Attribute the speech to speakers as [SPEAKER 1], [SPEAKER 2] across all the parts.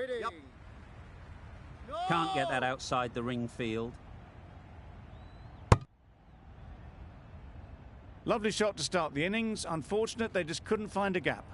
[SPEAKER 1] Yep.
[SPEAKER 2] Can't get that outside the ring field.
[SPEAKER 3] Lovely shot to start the innings. Unfortunate they just couldn't find a gap.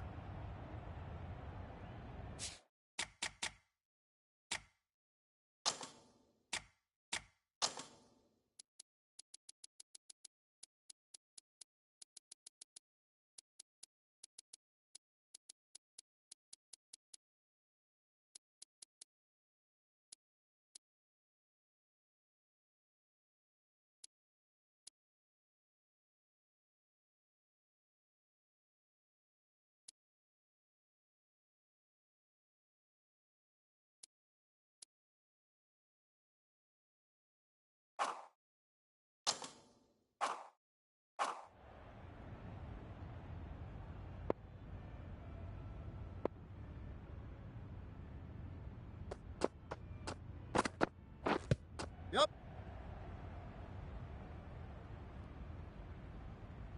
[SPEAKER 1] Yep.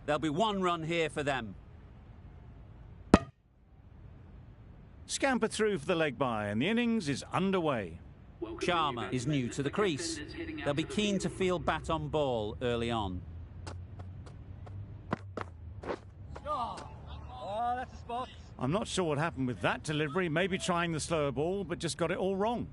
[SPEAKER 2] There'll be one run here for them.
[SPEAKER 3] Scamper through for the leg bye, and the innings is underway.
[SPEAKER 2] Sharma is new to the crease. They'll be keen to field bat on ball early on.
[SPEAKER 1] Oh, that's a spot.
[SPEAKER 3] I'm not sure what happened with that delivery. Maybe trying the slower ball, but just got it all wrong.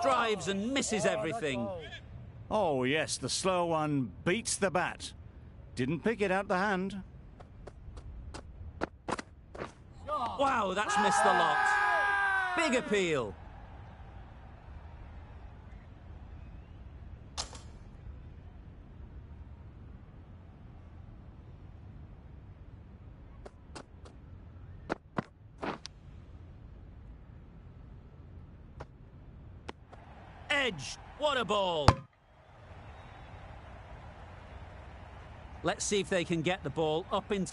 [SPEAKER 2] Drives and misses everything.
[SPEAKER 3] Oh, yes, the slow one beats the bat. Didn't pick it out the hand.
[SPEAKER 2] Wow, that's missed a lot. Big appeal. Edge, what a ball. Let's see if they can get the ball up in...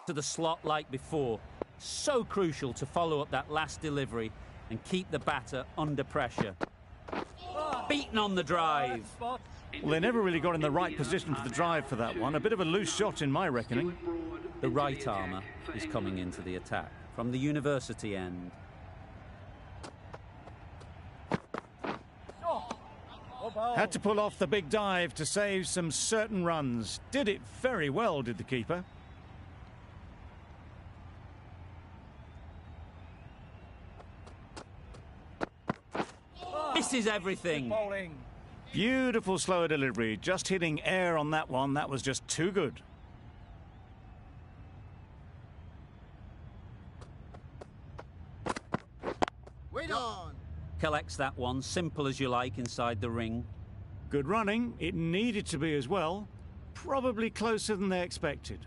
[SPEAKER 2] to the slot like before. So crucial to follow up that last delivery and keep the batter under pressure. Beaten on the drive.
[SPEAKER 3] Well, they never really got in the right position for the drive for that one. A bit of a loose shot in my reckoning.
[SPEAKER 2] The right armour is coming into the attack from the university end.
[SPEAKER 3] Had to pull off the big dive to save some certain runs. Did it very well, did the keeper.
[SPEAKER 2] Misses everything.
[SPEAKER 3] Beautiful slower delivery. Just hitting air on that one. That was just too good.
[SPEAKER 1] Wait on.
[SPEAKER 2] Collects that one, simple as you like, inside the ring.
[SPEAKER 3] Good running. It needed to be as well. Probably closer than they expected.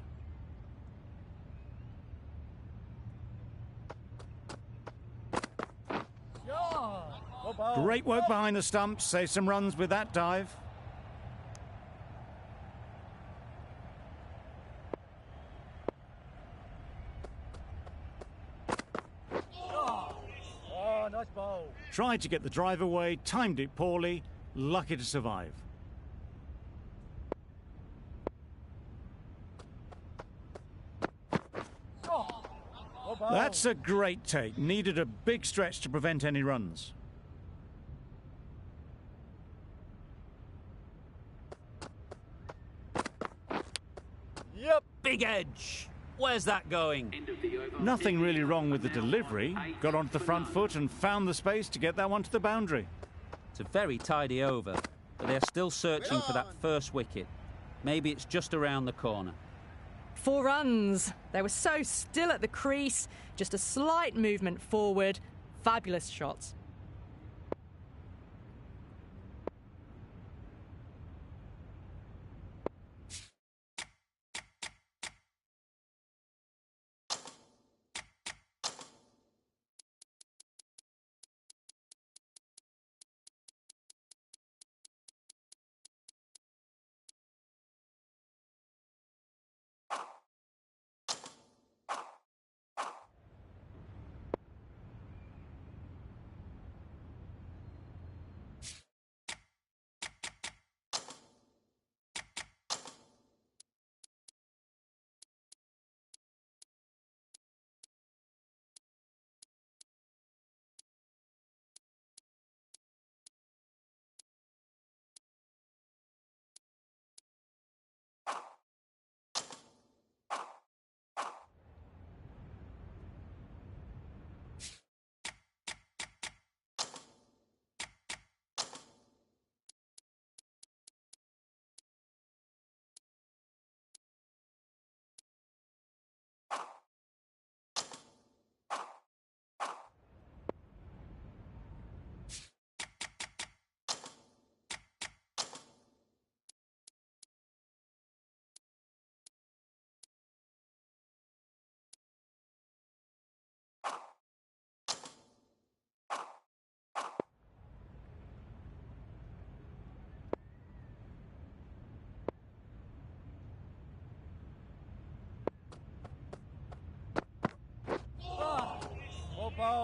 [SPEAKER 3] Great work behind the stumps. Save some runs with that dive.
[SPEAKER 1] Oh, nice ball.
[SPEAKER 3] Tried to get the drive away, timed it poorly, lucky to survive. That's a great take. Needed a big stretch to prevent any runs.
[SPEAKER 1] Yep.
[SPEAKER 2] Big edge. Where's that going?
[SPEAKER 3] Nothing really wrong with the delivery. Got onto the front foot and found the space to get that one to the boundary.
[SPEAKER 2] It's a very tidy over, but they're still searching for that first wicket. Maybe it's just around the corner.
[SPEAKER 4] 4 runs. They were so still at the crease. Just a slight movement forward. Fabulous shots.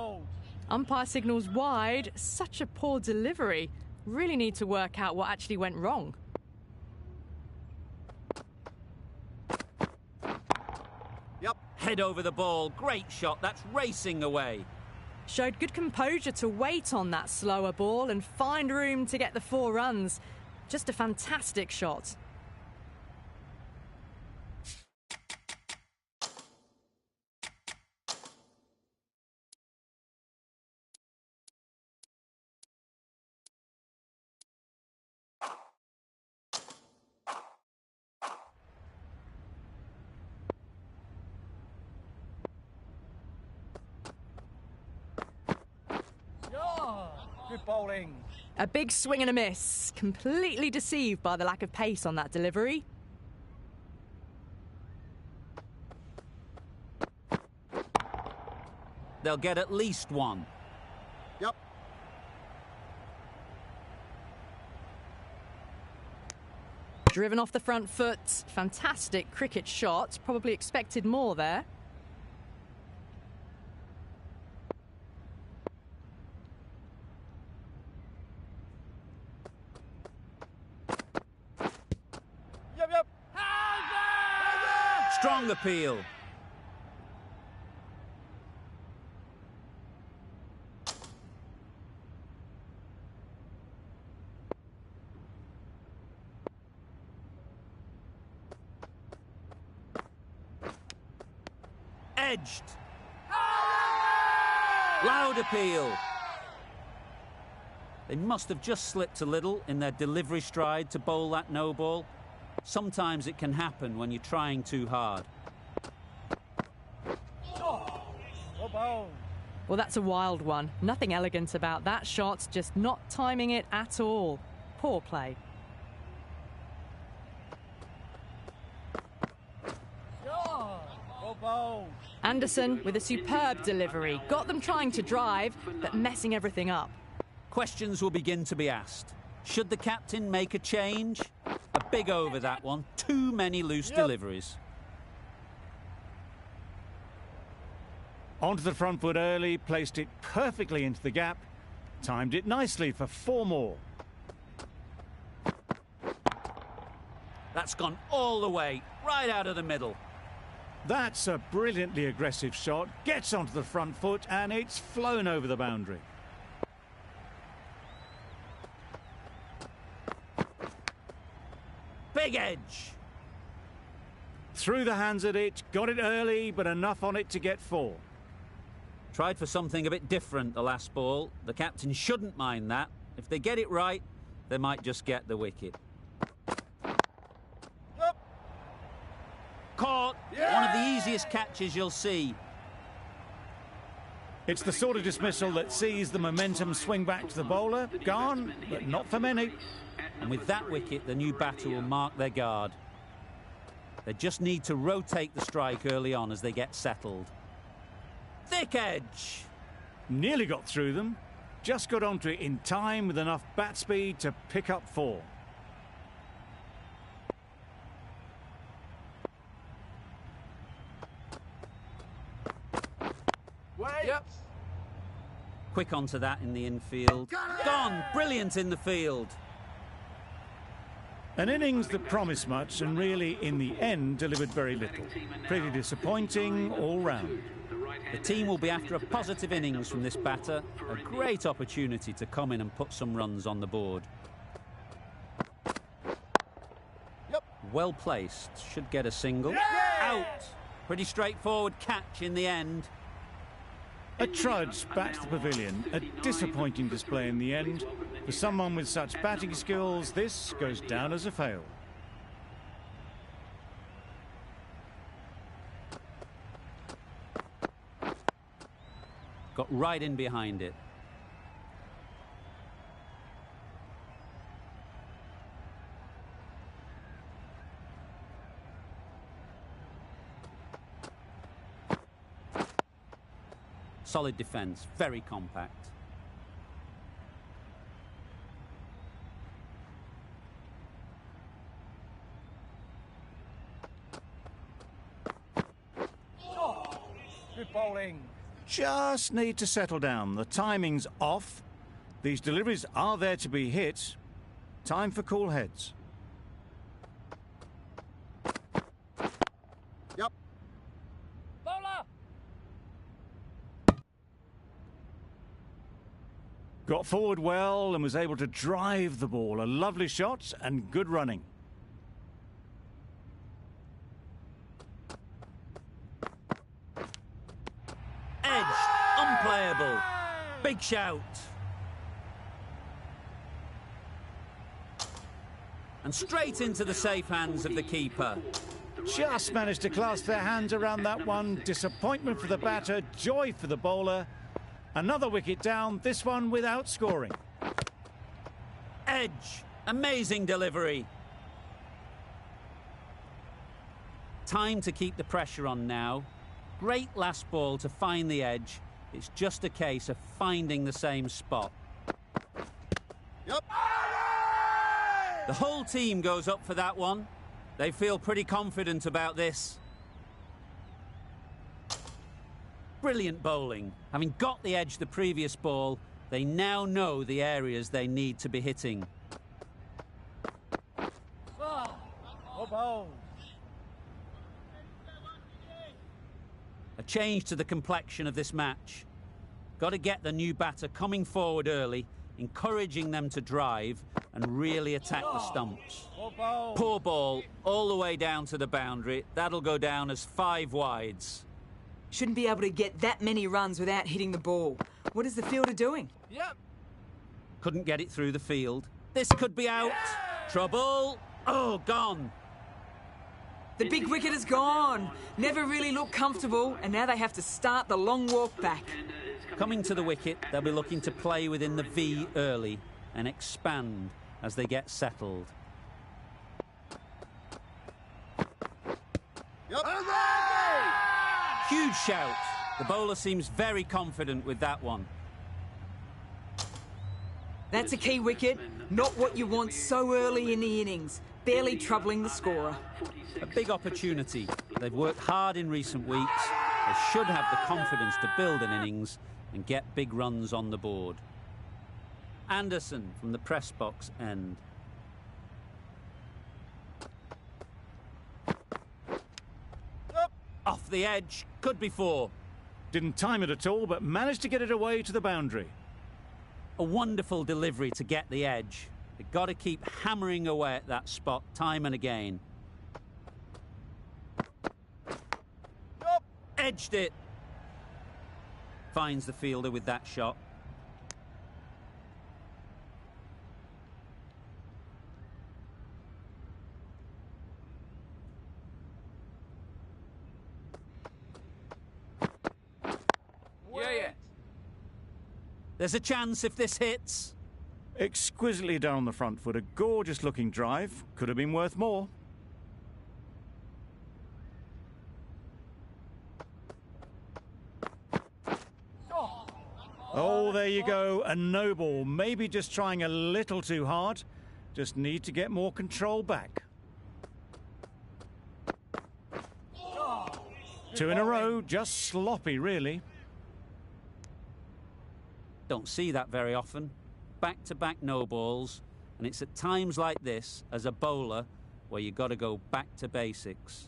[SPEAKER 1] bowled.
[SPEAKER 4] Umpire signals wide. Such a poor delivery. Really need to work out what actually went wrong.
[SPEAKER 1] Yep.
[SPEAKER 2] Head over the ball. Great shot. That's racing away.
[SPEAKER 4] Showed good composure to wait on that slower ball and find room to get the 4 runs. Just a fantastic shot.
[SPEAKER 1] Good bowling.
[SPEAKER 4] A big swing and a miss. Completely deceived by the lack of pace on that delivery.
[SPEAKER 2] They'll get at least 1.
[SPEAKER 1] Yep.
[SPEAKER 4] Driven off the front foot. Fantastic cricket shot. Probably expected more there.
[SPEAKER 1] Yep.
[SPEAKER 2] Strong appeal. Edged. Loud appeal. They must have just slipped a little in their delivery stride to bowl that no ball. Sometimes it can happen when you're trying too hard.
[SPEAKER 1] Well bowled.
[SPEAKER 4] Well, that's a wild one. Nothing elegant about that shot, just not timing it at all. Poor play.
[SPEAKER 1] Well bowled.
[SPEAKER 4] Anderson with a superb delivery. Got them trying to drive, but messing everything up.
[SPEAKER 2] Questions will begin to be asked. Should the captain make a change? A big over that one. Too many loose deliveries.
[SPEAKER 3] Onto the front foot early, placed it perfectly into the gap, timed it nicely for 4 more.
[SPEAKER 2] That's gone all the way, right out of the middle.
[SPEAKER 3] That's a brilliantly aggressive shot, gets onto the front foot and it's flown over the boundary.
[SPEAKER 2] Big edge.
[SPEAKER 3] Through the hands at it, got it early, but enough on it to get 4.
[SPEAKER 2] Tried for something a bit different the last ball. The captain shouldn't mind that. If they get it right, they might just get the wicket.
[SPEAKER 1] Yep.
[SPEAKER 2] Caught. One of the easiest catches you'll see.
[SPEAKER 3] It's the sort of dismissal that sees the momentum swing back to the bowler. Gone, but not for many.
[SPEAKER 2] And with that wicket, the new batter will mark their guard. They just need to rotate the strike early on as they get settled. Thick edge.
[SPEAKER 3] Nearly got through them. Just got onto it in time with enough bat speed to pick up 4.
[SPEAKER 1] Wait. Yep.
[SPEAKER 2] Quick onto that in the infield. Gone. Brilliant in the field.
[SPEAKER 3] An innings that promised much and really, in the end, delivered very little. Pretty disappointing all round.
[SPEAKER 2] The team will be after a positive innings from this batter. A great opportunity to come in and put some runs on the board.
[SPEAKER 1] Yep.
[SPEAKER 2] Well placed. Should get a single. Out. Pretty straightforward catch in the end.
[SPEAKER 3] A trudge back to the pavilion. A disappointing display in the end. For someone with such batting skills, this goes down as a fail.
[SPEAKER 2] Got right in behind it. Solid defence, very compact.
[SPEAKER 1] Good bowling.
[SPEAKER 3] just need to settle down. The timing's off. These deliveries are there to be hit. Time for cool heads.
[SPEAKER 1] Yep.
[SPEAKER 2] Bowler!
[SPEAKER 3] Got forward well and was able to drive the ball. A lovely shot and good running.
[SPEAKER 2] Edge, unplayable. Big shout. And straight into the safe hands of the keeper.
[SPEAKER 3] Just managed to clasp their hands around that one. Disappointment for the batter, joy for the bowler. Another wicket down, this one without scoring.
[SPEAKER 2] Edge, amazing delivery. Time to keep the pressure on now. Great last ball to find the edge. It's just a case of finding the same spot.
[SPEAKER 1] Yep.
[SPEAKER 2] The whole team goes up for that one. They feel pretty confident about this. Brilliant bowling. Having got the edge the previous ball, they now know the areas they need to be hitting.
[SPEAKER 1] Go bowl.
[SPEAKER 2] A change to the complexion of this match. Got to get the new batter coming forward early, encouraging them to drive and really attack the stumps.
[SPEAKER 1] Go bowl.
[SPEAKER 2] Poor ball, all the way down to the boundary. That'll go down as 5 wides.
[SPEAKER 5] Shouldn't be able to get that many runs without hitting the ball. What is the fielder doing?
[SPEAKER 1] Yep.
[SPEAKER 2] Couldn't get it through the field. This could be out. Trouble. Oh, gone.
[SPEAKER 5] The big wicket is gone. Never really looked comfortable, and now they have to start the long walk back.
[SPEAKER 2] Coming to the wicket, they'll be looking to play within the V early and expand as they get settled.
[SPEAKER 1] Yep.
[SPEAKER 2] Huge shout. The bowler seems very confident with that one.
[SPEAKER 5] That's a key wicket, not what you want so early in the innings, barely troubling the scorer.
[SPEAKER 2] A big opportunity. They've worked hard in recent weeks. They should have the confidence to build an innings and get big runs on the board. Anderson from the press box end.
[SPEAKER 1] Yep.
[SPEAKER 2] Off the edge, could be 4.
[SPEAKER 3] Didn't time it at all, but managed to get it away to the boundary.
[SPEAKER 2] A wonderful delivery to get the edge. They've got to keep hammering away at that spot time and again.
[SPEAKER 1] Yep.
[SPEAKER 2] Edged it. Finds the fielder with that shot.
[SPEAKER 1] Yeah.
[SPEAKER 2] There's a chance if this hits.
[SPEAKER 3] Exquisitely done on the front foot. A gorgeous looking drive. Could have been worth more. Oh, there you go. A no ball. Maybe just trying a little too hard. Just need to get more control back. 2 in a row. Just sloppy, really.
[SPEAKER 2] Don't see that very often. Back-to-back no balls. And it's at times like this, as a bowler, where you've got to go back to basics.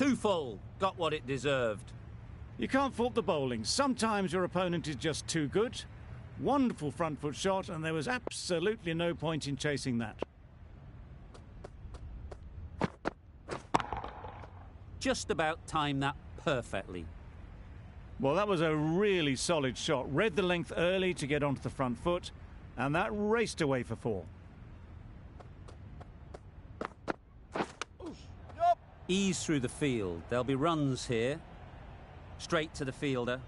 [SPEAKER 2] Too full. Got what it deserved.
[SPEAKER 3] You can't fault the bowling. Sometimes your opponent is just too good. Wonderful front foot shot, and there was absolutely no point in chasing that.
[SPEAKER 2] Just about timed that perfectly.
[SPEAKER 3] Well, that was a really solid shot. Read the length early to get onto the front foot, and that raced away for 4.
[SPEAKER 2] Ease through the field. There'll be runs here. Straight to the fielder.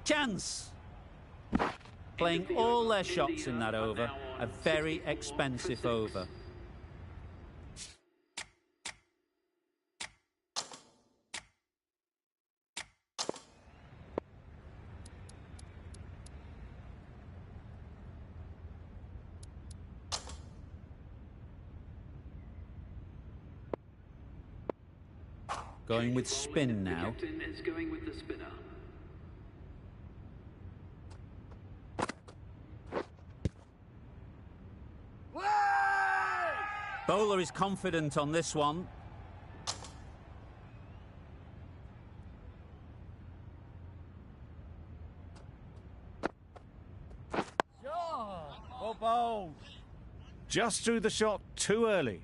[SPEAKER 2] Chance! Playing all their shots in that over. A very expensive over. Going with spin now.
[SPEAKER 6] Is going with the spinner.
[SPEAKER 2] Bowler is confident on this one.
[SPEAKER 1] Well bowled.
[SPEAKER 3] Just threw the shot too early.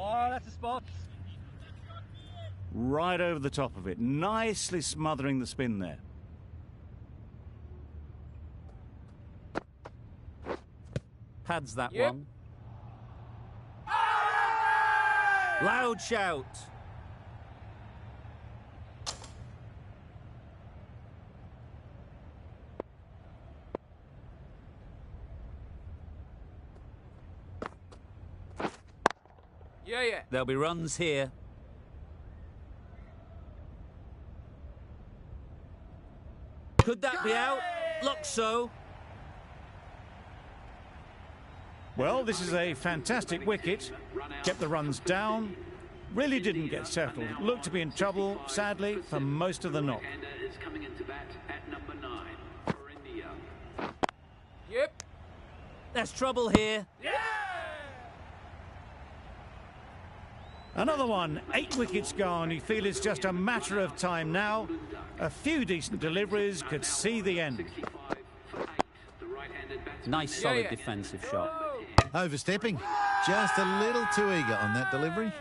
[SPEAKER 1] Oh, that's a spot.
[SPEAKER 3] Right over the top of it. Nicely smothering the spin there.
[SPEAKER 2] Pads that
[SPEAKER 1] Yep.
[SPEAKER 2] one. Loud shout.
[SPEAKER 1] Yeah.
[SPEAKER 2] There'll be runs here. Could that be out? Looks so.
[SPEAKER 3] Well, this is a fantastic wicket. Kept the runs down. Really didn't get settled. Looked to be in trouble, sadly, for most of the knock.
[SPEAKER 6] Is coming into bat at number 9 for India.
[SPEAKER 1] Yep.
[SPEAKER 2] There's trouble here.
[SPEAKER 3] Another one, 8 wickets gone. You feel it's just a matter of time now. A few decent deliveries could see the end.
[SPEAKER 6] 65 for 8. The right-handed batsman.
[SPEAKER 2] Nice solid
[SPEAKER 1] Yeah.
[SPEAKER 2] defensive shot.
[SPEAKER 7] Overstepping. Just a little too eager on that delivery.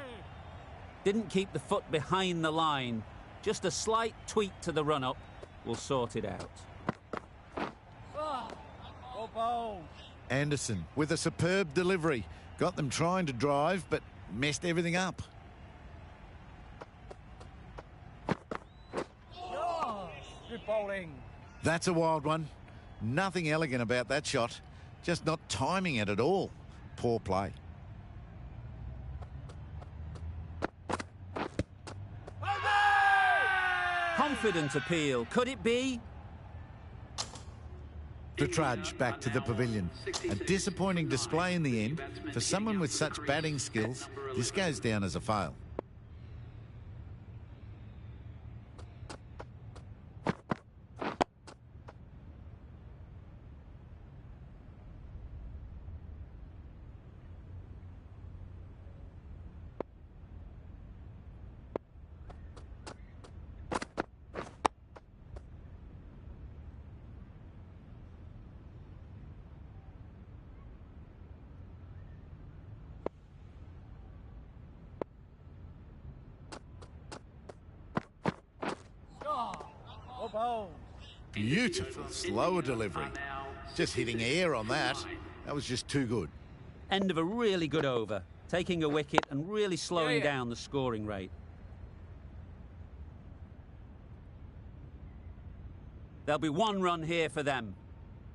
[SPEAKER 2] Didn't keep the foot behind the line. Just a slight tweak to the run-up will sort it out.
[SPEAKER 1] Well bowled.
[SPEAKER 7] Anderson with a superb delivery. Got them trying to drive, but messed everything up.
[SPEAKER 1] Good bowling.
[SPEAKER 7] That's a wild one. Nothing elegant about that shot. Just not timing it at all. Poor play.
[SPEAKER 2] Confident appeal. Could it be?
[SPEAKER 7] The trudge back to the pavilion. A disappointing display in the end. For someone with such batting skills, this goes down as a fail.
[SPEAKER 1] Well bowled.
[SPEAKER 7] Beautiful slower delivery. Just hitting air on that. That was just too good.
[SPEAKER 2] End of a really good over. Taking a wicket and really slowing down the scoring rate. There'll be 1 run here for them.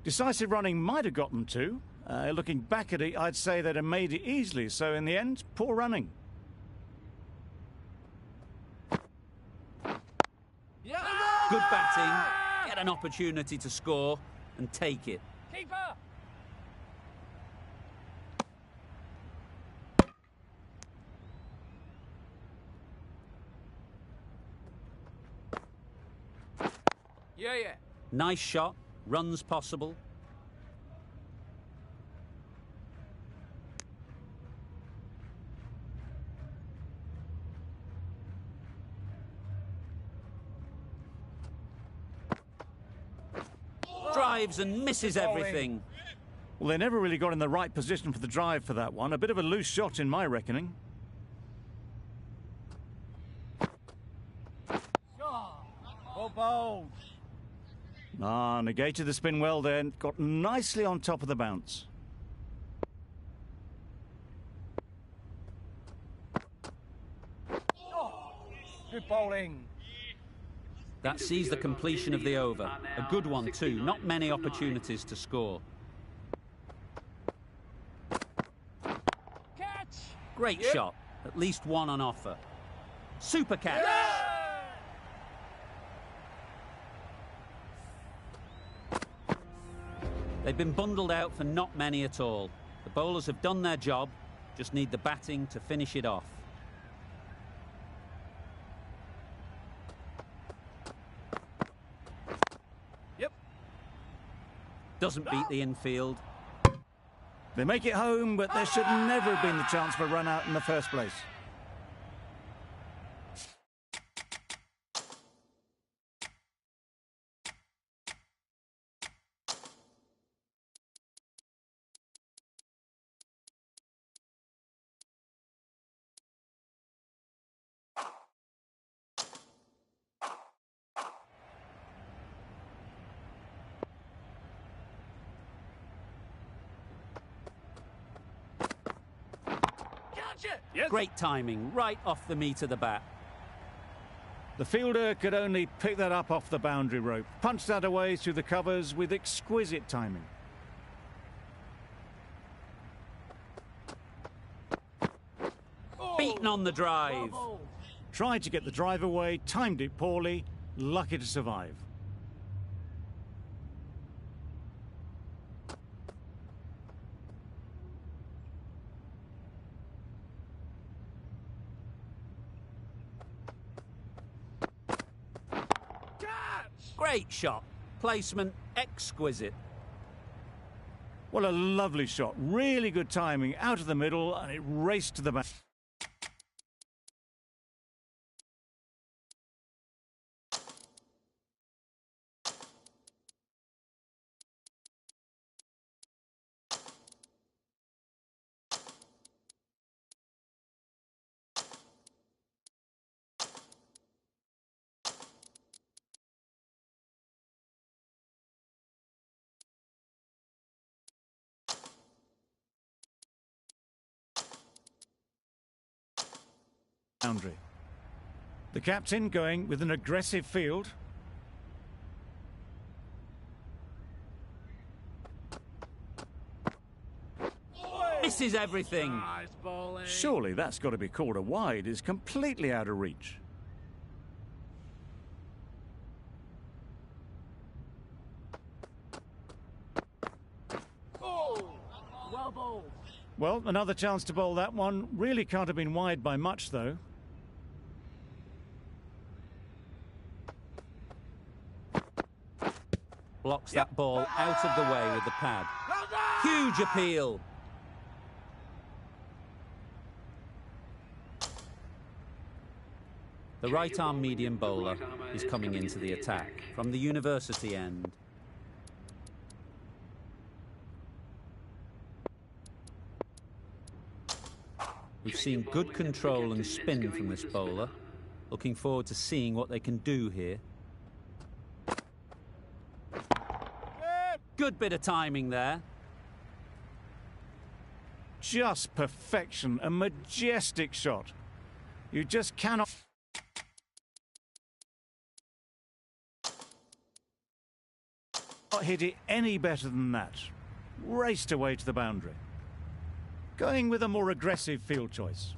[SPEAKER 3] Decisive running might have got them 2. Looking back at it, I'd say they'd have made it easily. So in the end, poor running.
[SPEAKER 2] Good batting. Get an opportunity to score and take it.
[SPEAKER 1] Keeper. Yeah.
[SPEAKER 2] Nice shot, runs possible. Drives and misses everything.
[SPEAKER 3] Well, they never really got in the right position for the drive for that one. A bit of a loose shot in my reckoning.
[SPEAKER 1] Go bowls.
[SPEAKER 3] Ah, negated the spin well there. Got nicely on top of the bounce.
[SPEAKER 1] Good bowling.
[SPEAKER 2] That sees the completion of the over. A good one too, not many opportunities to score. Great shot, at least one on offer. Super catch. They've been bundled out for not many at all. The bowlers have done their job, just need the batting to finish it off. Doesn't beat the infield.
[SPEAKER 3] They make it home, but there should never have been the chance for a run out in the first place.
[SPEAKER 2] Great timing, right off the meat of the bat.
[SPEAKER 3] The fielder could only pick that up off the boundary rope. Punched that away through the covers with exquisite timing.
[SPEAKER 2] Beaten on the drive.
[SPEAKER 3] Tried to get the drive away, timed it poorly, lucky to survive.
[SPEAKER 2] Great shot. Placement exquisite.
[SPEAKER 3] What a lovely shot. Really good timing. Out of the middle, and it raced to the back. Boundary. The captain going with an aggressive field.
[SPEAKER 2] Misses everything.
[SPEAKER 1] Nice bowling.
[SPEAKER 3] Surely that's got to be called a wide. It's completely out of reach.
[SPEAKER 1] Oh, well bowled.
[SPEAKER 3] Well, another chance to bowl that one. Really can't have been wide by much, though.
[SPEAKER 2] Blocks that ball out of the way with the pad. Huge appeal. The right-arm medium bowler is coming into the attack from the university end. We've seen good control and spin from this bowler. Looking forward to seeing what they can do here. Good bit of timing there.
[SPEAKER 3] Just perfection. A majestic shot. You just cannot hit it any better than that. Raced away to the boundary. Going with a more aggressive field choice.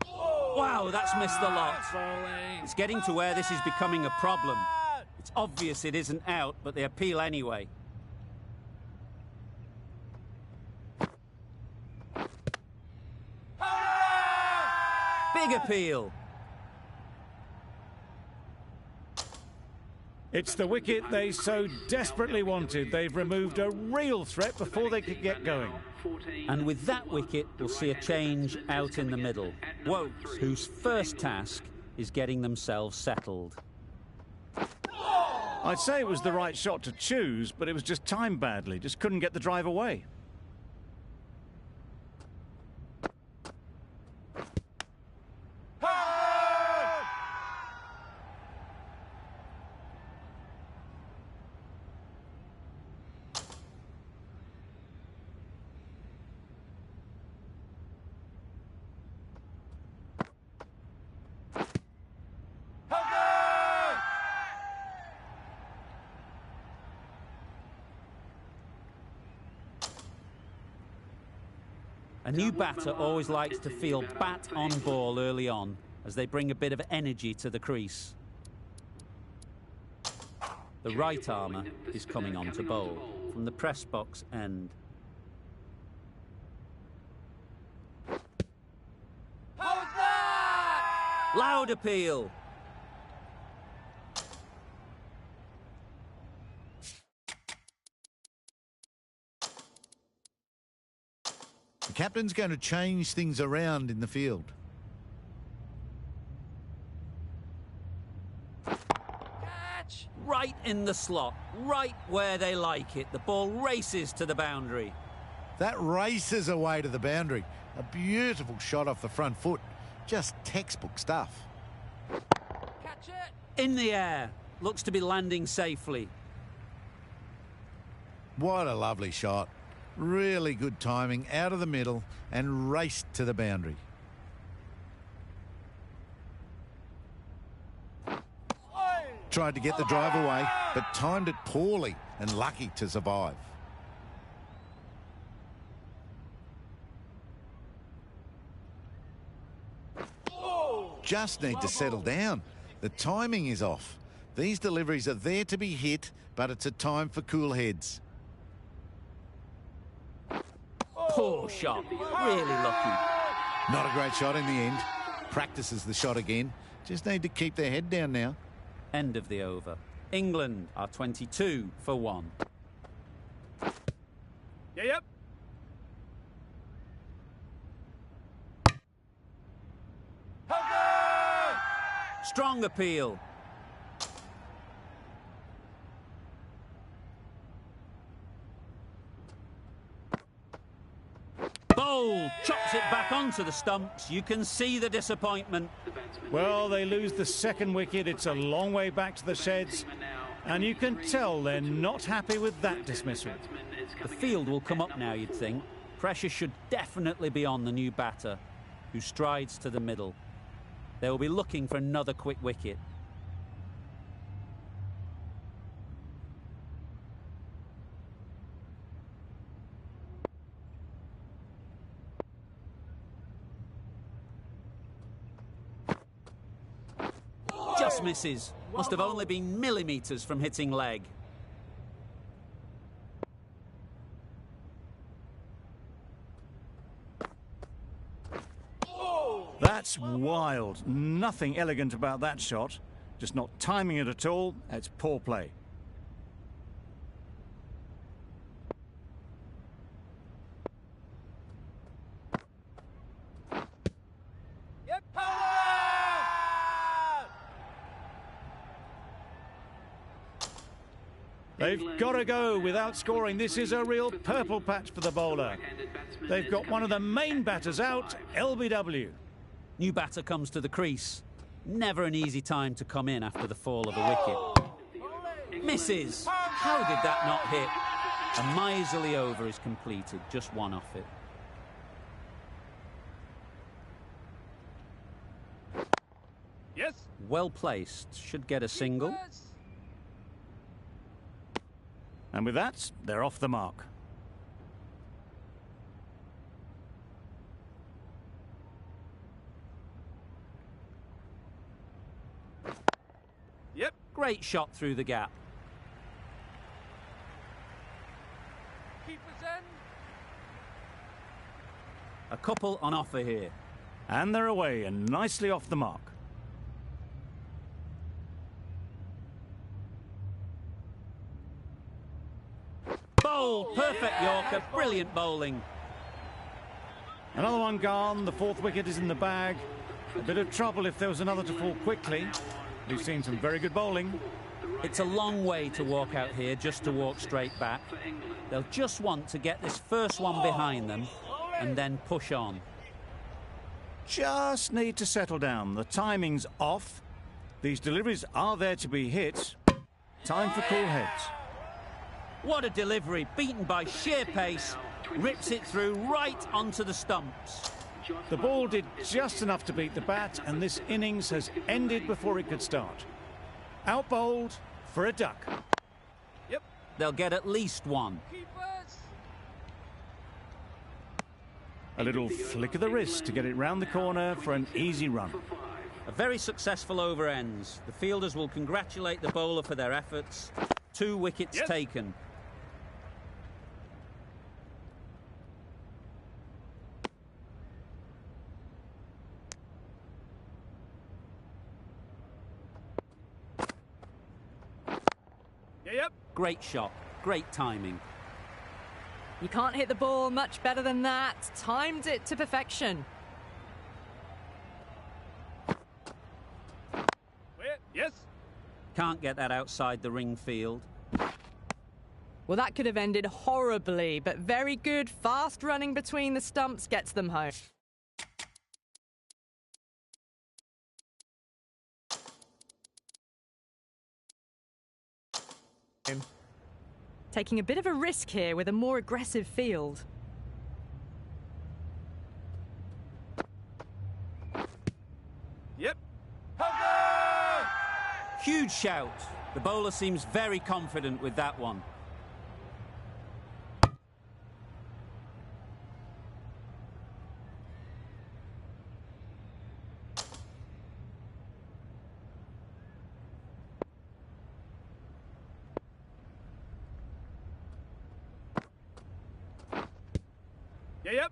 [SPEAKER 2] Wow, that's missed the lot. It's getting to where this is becoming a problem. It's obvious it isn't out, but they appeal anyway. Big appeal.
[SPEAKER 3] It's the wicket they so desperately wanted. They've removed a real threat before they could get going.
[SPEAKER 2] And with that wicket, we'll see a change out in the middle. Wokes, whose first task is getting themselves settled.
[SPEAKER 3] I'd say it was the right shot to choose, but it was just timed badly. Just couldn't get the drive away.
[SPEAKER 2] A new batter always likes to feel bat on ball early on, as they bring a bit of energy to the crease. The right armour is coming on to bowl from the press box end. Loud appeal.
[SPEAKER 7] The captain's going to change things around in the field.
[SPEAKER 2] Catch! Right in the slot, right where they like it. The ball races to the boundary.
[SPEAKER 7] That races away to the boundary. A beautiful shot off the front foot. Just textbook stuff.
[SPEAKER 2] Catch it! In the air. Looks to be landing safely.
[SPEAKER 7] What a lovely shot. Really good timing, out of the middle and raced to the boundary. Tried to get the drive away, but timed it poorly and lucky to survive. Just need to settle down. The timing is off. These deliveries are there to be hit, but it's a time for cool heads.
[SPEAKER 2] Poor shot. Really lucky.
[SPEAKER 7] Not a great shot in the end. Practices the shot again. Just need to keep their head down now.
[SPEAKER 2] End of the over. England are 22 for 1.
[SPEAKER 1] Yep.
[SPEAKER 2] Strong appeal. Bowl chops it back onto the stumps. You can see the disappointment.
[SPEAKER 3] Well, they lose the second wicket. It's a long way back to the sheds. And you can tell they're not happy with that dismissal.
[SPEAKER 2] The field will come up now, you'd think. Pressure should definitely be on the new batter, who strides to the middle. They will be looking for another quick wicket. Just misses. Must have only been millimetres from hitting leg.
[SPEAKER 3] That's wild. Nothing elegant about that shot. Just not timing it at all. It's poor play. They've got to go without scoring. This is a real purple patch for the bowler. They've got one of the main batters out, LBW.
[SPEAKER 2] New batter comes to the crease. Never an easy time to come in after the fall of a wicket. Misses. How did that not hit? A miserly over is completed. Just one off it.
[SPEAKER 1] Yes.
[SPEAKER 2] Well placed. Should get a single.
[SPEAKER 3] And with that, they're off the mark.
[SPEAKER 1] Yep.
[SPEAKER 2] Great shot through the gap.
[SPEAKER 1] Keepers in.
[SPEAKER 2] A couple on offer here.
[SPEAKER 3] And they're away and nicely off the mark.
[SPEAKER 2] Bowled, perfect Yorker, brilliant bowling.
[SPEAKER 3] Another one gone. The fourth wicket is in the bag. A bit of trouble if there was another to fall quickly. We've seen some very good bowling.
[SPEAKER 2] It's a long way to walk out here just to walk straight back. They'll just want to get this first one behind them and then push on.
[SPEAKER 3] Just need to settle down. The timing's off. These deliveries are there to be hit. Time for cool heads.
[SPEAKER 2] What a delivery, beaten by sheer pace, rips it through right onto the stumps.
[SPEAKER 3] The ball did just enough to beat the bat, and this innings has ended before it could start. Out bowled for a duck.
[SPEAKER 1] Yep.
[SPEAKER 2] They'll get at least one.
[SPEAKER 1] Keepers.
[SPEAKER 3] A little flick of the wrist to get it round the corner for an easy run.
[SPEAKER 2] A very successful over ends. The fielders will congratulate the bowler for their efforts. 2 wickets taken.
[SPEAKER 1] Yep.
[SPEAKER 2] Great shot, great timing.
[SPEAKER 4] You can't hit the ball much better than that. Timed it to perfection.
[SPEAKER 1] Where? Yes.
[SPEAKER 2] Can't get that outside the ring field.
[SPEAKER 4] Well, that could have ended horribly, but very good. Fast running between the stumps gets them home. Taking a bit of a risk here with a more aggressive field.
[SPEAKER 1] Yep.
[SPEAKER 2] Huge shout. The bowler seems very confident with that one.
[SPEAKER 1] Yep.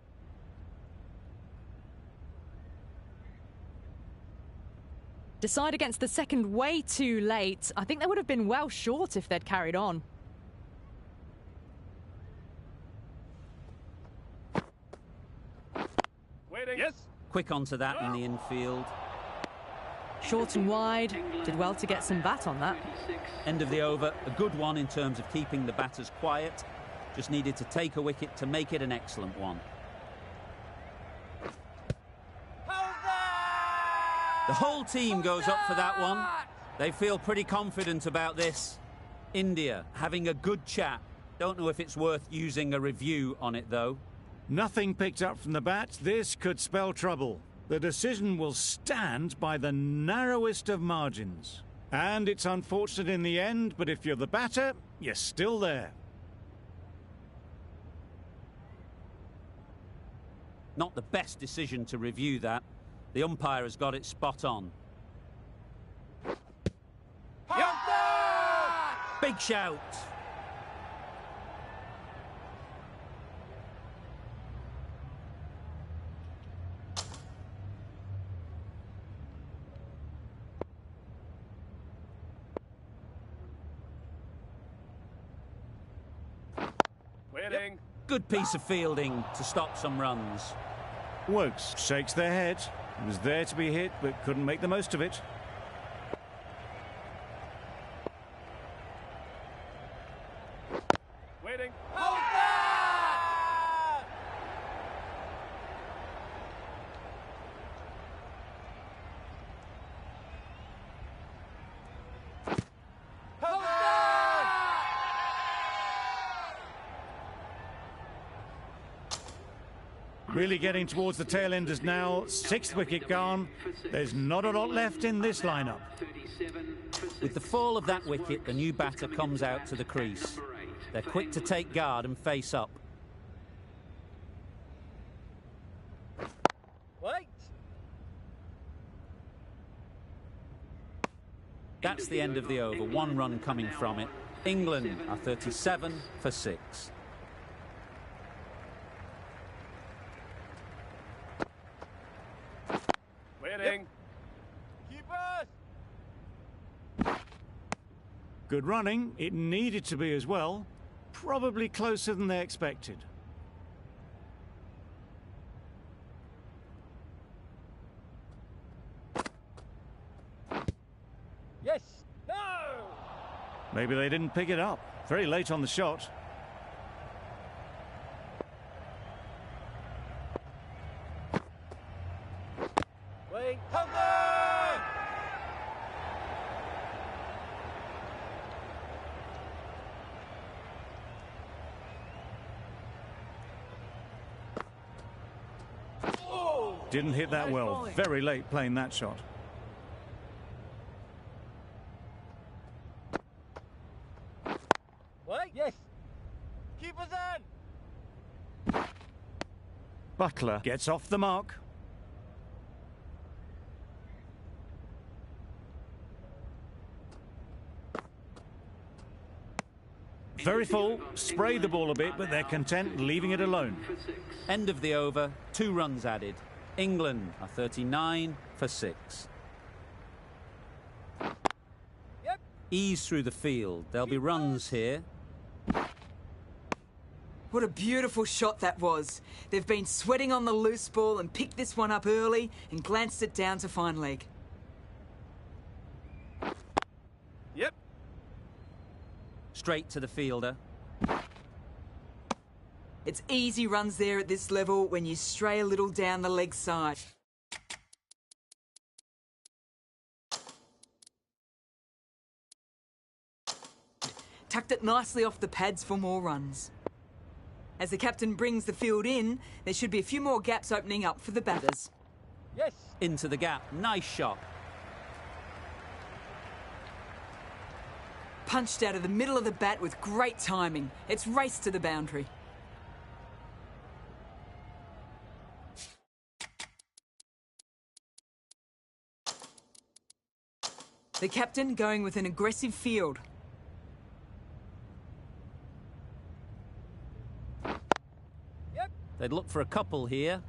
[SPEAKER 4] Decide against the second way too late. I think they would have been well short if they'd carried on.
[SPEAKER 1] Waiting. Yes.
[SPEAKER 2] Quick onto that in the infield.
[SPEAKER 4] Short and wide. Did well to get some bat on that.
[SPEAKER 2] End of the over. A good one in terms of keeping the batters quiet. Just needed to take a wicket to make it an excellent one. The whole team goes up for that one. They feel pretty confident about this. India having a good chat. Don't know if it's worth using a review on it, though.
[SPEAKER 3] Nothing picked up from the bat. This could spell trouble. The decision will stand by the narrowest of margins. And it's unfortunate in the end, but if you're the batter, you're still there.
[SPEAKER 2] Not the best decision to review that. The umpire has got it spot on. Big shout.
[SPEAKER 1] Waiting.
[SPEAKER 2] Good piece of fielding to stop some runs.
[SPEAKER 3] Wokes shakes their head. It was there to be hit, but couldn't make the most of it.
[SPEAKER 1] Waiting.
[SPEAKER 3] Really getting towards the tail enders now. 6th wicket gone. There's not a lot left in this lineup.
[SPEAKER 2] With the fall of that wicket, the new batter comes out to the crease. They're quick to take guard and face up.
[SPEAKER 1] Wait.
[SPEAKER 2] That's the end of the over. 1 run coming from it. England are 37 for 6.
[SPEAKER 1] Waiting. Keepers.
[SPEAKER 3] Good running. It needed to be as well. probably closer than they expected.
[SPEAKER 1] Yes. No.
[SPEAKER 3] Maybe they didn't pick it up. Very late on the shot.
[SPEAKER 1] Wait. Cover.
[SPEAKER 3] Didn't hit that well. Very late playing that shot.
[SPEAKER 1] Wait. Yes. Keepers in.
[SPEAKER 3] Butler gets off the mark. Very full, spray the ball a bit, but they're content leaving it alone.
[SPEAKER 2] End of the over, 2 runs added. England are 39 for 6.
[SPEAKER 1] Yep.
[SPEAKER 2] Ease through the field. There'll be runs here.
[SPEAKER 5] What a beautiful shot that was. They've been sweating on the loose ball and picked this one up early and glanced it down to fine leg.
[SPEAKER 1] Yep.
[SPEAKER 2] Straight to the fielder.
[SPEAKER 5] It's easy runs there at this level when you stray a little down the leg side. Tucked it nicely off the pads for more runs. As the captain brings the field in, there should be a few more gaps opening up for the batters.
[SPEAKER 1] Yes.
[SPEAKER 2] Into the gap. Nice shot.
[SPEAKER 5] Punched out of the middle of the bat with great timing. It's raced to the boundary. The captain going with an aggressive field.
[SPEAKER 1] Yep.
[SPEAKER 2] They'd look for a couple here.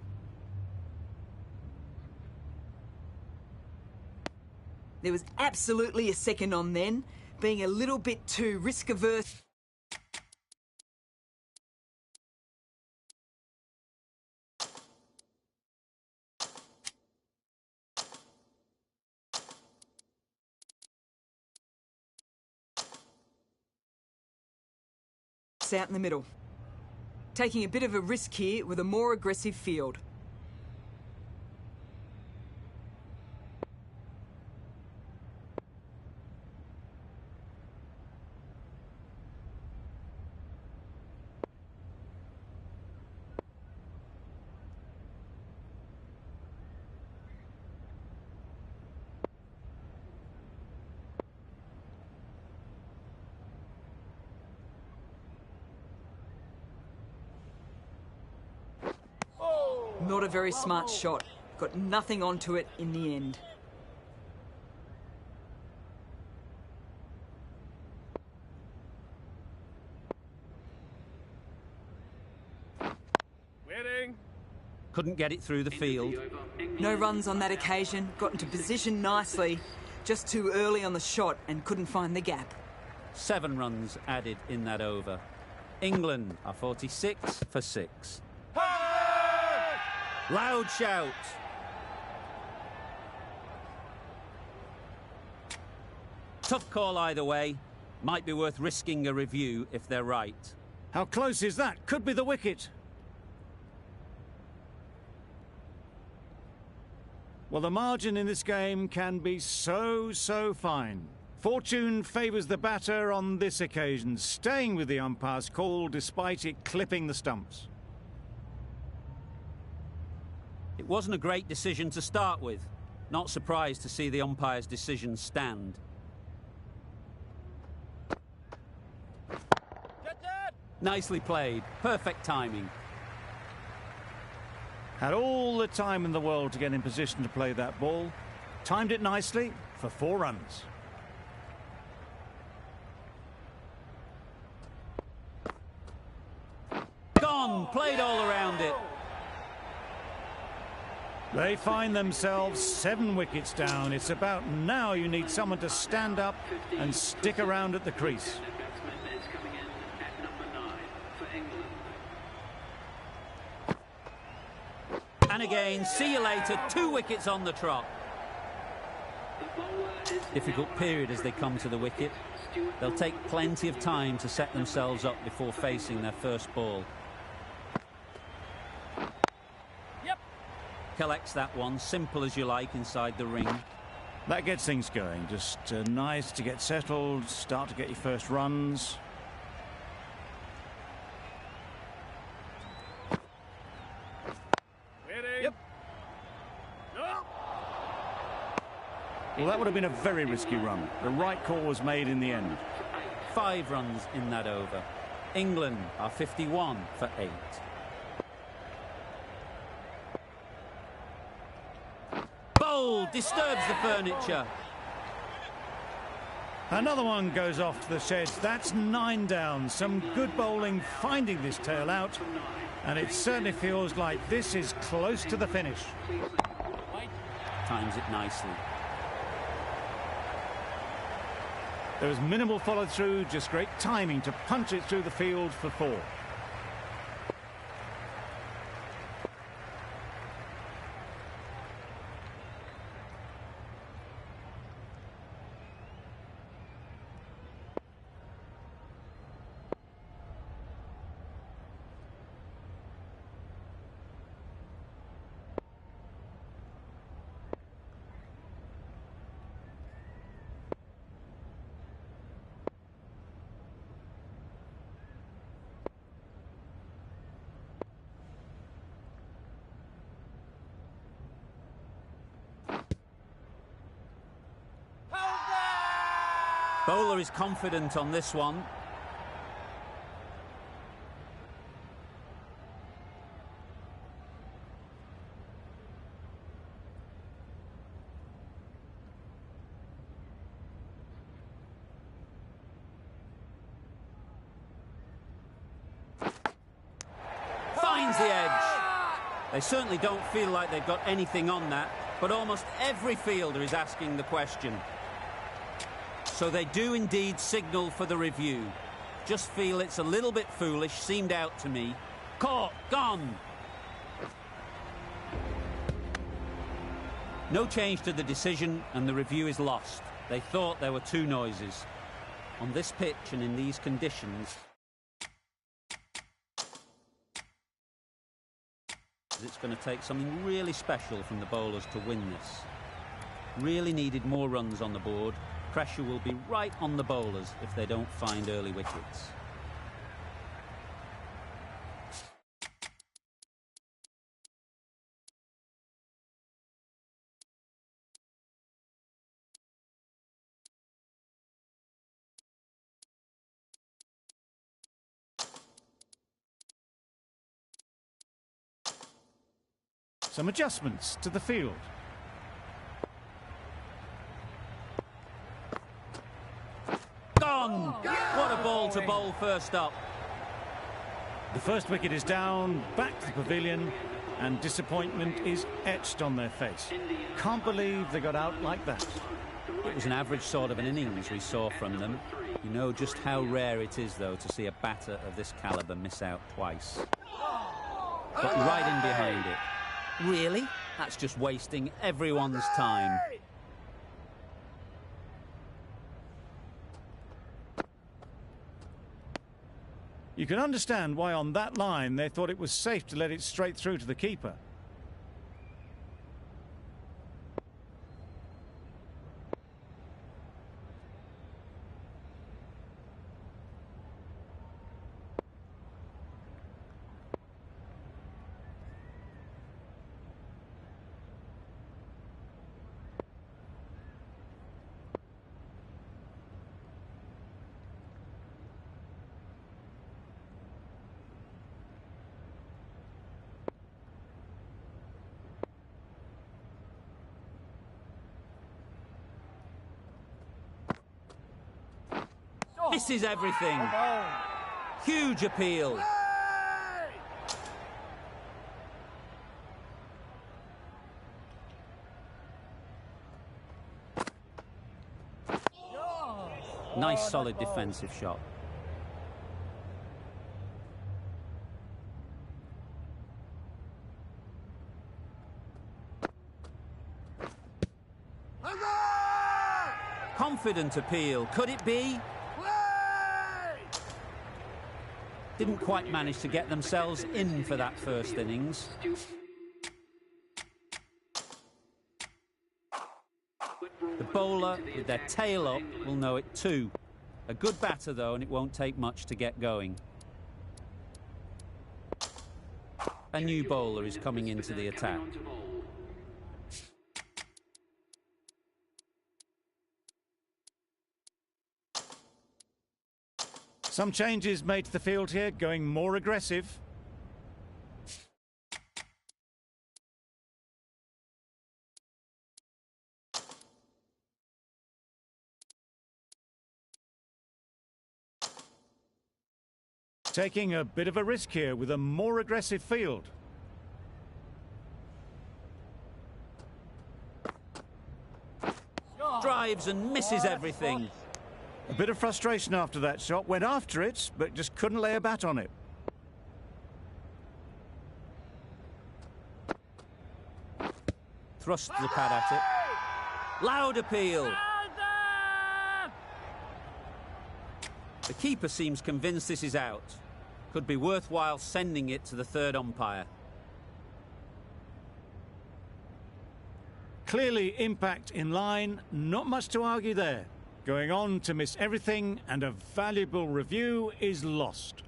[SPEAKER 5] There was absolutely a second on then, being a little bit too risk-averse. Out in the middle. Taking a bit of a risk here with a more aggressive field. Not a very smart shot. Got nothing onto it in the end.
[SPEAKER 1] Waiting.
[SPEAKER 2] Couldn't get it through the field.
[SPEAKER 5] No runs on that occasion. Got into position nicely. Just too early on the shot and couldn't find the gap.
[SPEAKER 2] 7 runs added in that over. England are 46 for 6. Loud shout. Tough call either way. Might be worth risking a review if they're right.
[SPEAKER 3] How close is that? Could be the wicket. Well, the margin in this game can be so fine. Fortune favours the batter on this occasion, staying with the umpire's call despite it clipping the stumps.
[SPEAKER 2] It wasn't a great decision to start with. Not surprised to see the umpire's decision stand. Nicely played. Perfect timing.
[SPEAKER 3] Had all the time in the world to get in position to play that ball. Timed it nicely for 4 runs.
[SPEAKER 2] Gone. Played all around it.
[SPEAKER 3] They find themselves 7 wickets down. It's about now you need someone to stand up and stick around at the crease.
[SPEAKER 6] Batsman is coming in at number 9.
[SPEAKER 2] again. See you later. 2 wickets on the trot. Difficult period as they come to the wicket. They'll take plenty of time to set themselves up before facing their first ball.
[SPEAKER 1] Yep.
[SPEAKER 2] Collects that one, simple as you like, inside the ring.
[SPEAKER 3] That gets things going. Just nice to get settled, start to get your first runs.
[SPEAKER 1] Yep.
[SPEAKER 3] Well, that would have been a very risky run. The right call was made in the end.
[SPEAKER 2] 5 runs in that over. England are 51 for 8. Bold, disturbs the furniture.
[SPEAKER 3] Another one goes off to the sheds. That's 9 down. Some good bowling finding this tail out. And it certainly feels like this is close to the finish.
[SPEAKER 2] Times it nicely.
[SPEAKER 3] There was minimal follow-through, just great timing to punch it through the field for 4.
[SPEAKER 2] Bowler is confident on this one. Finds the edge. They certainly don't feel like they've got anything on that, but almost every fielder is asking the question. So they do indeed signal for the review. Just feel it's a little bit foolish, seemed out to me. Caught, gone. No change to the decision, and the review is lost. They thought there were 2 noises. On this pitch and in these conditions, it's going to take something really special from the bowlers to win this. Really needed more runs on the board. Pressure will be right on the bowlers if they don't find early wickets.
[SPEAKER 3] Some adjustments to the field.
[SPEAKER 2] Gone! What a ball to bowl first up.
[SPEAKER 3] The first wicket is down, back to the pavilion, and disappointment is etched on their face. Can't believe they got out like that.
[SPEAKER 2] It was an average sort of an innings we saw from them. You know just how rare it is, though, to see a batter of this calibre miss out twice. Got right in behind it. Really? That's just wasting everyone's time.
[SPEAKER 3] You can understand why on that line they thought it was safe to let it straight through to the keeper.
[SPEAKER 2] Misses everything. Huge appeal. Nice solid defensive shot. Confident appeal. Could it be? Didn't quite manage to get themselves in for that first innings. The bowler, with their tail up, will know it too. A good batter, though, and it won't take much to get going. A new bowler is coming into the attack.
[SPEAKER 3] Some changes made to the field here, going more aggressive. Taking a bit of a risk here with a more aggressive field.
[SPEAKER 2] Drives and misses everything.
[SPEAKER 3] A bit of frustration after that shot. Went after it, but just couldn't lay a bat on it.
[SPEAKER 2] Thrust the pad at it. Loud appeal. The keeper seems convinced this is out. Could be worthwhile sending it to the third umpire.
[SPEAKER 3] Clearly impact in line, not much to argue there. Going on to miss everything, and a valuable review is lost.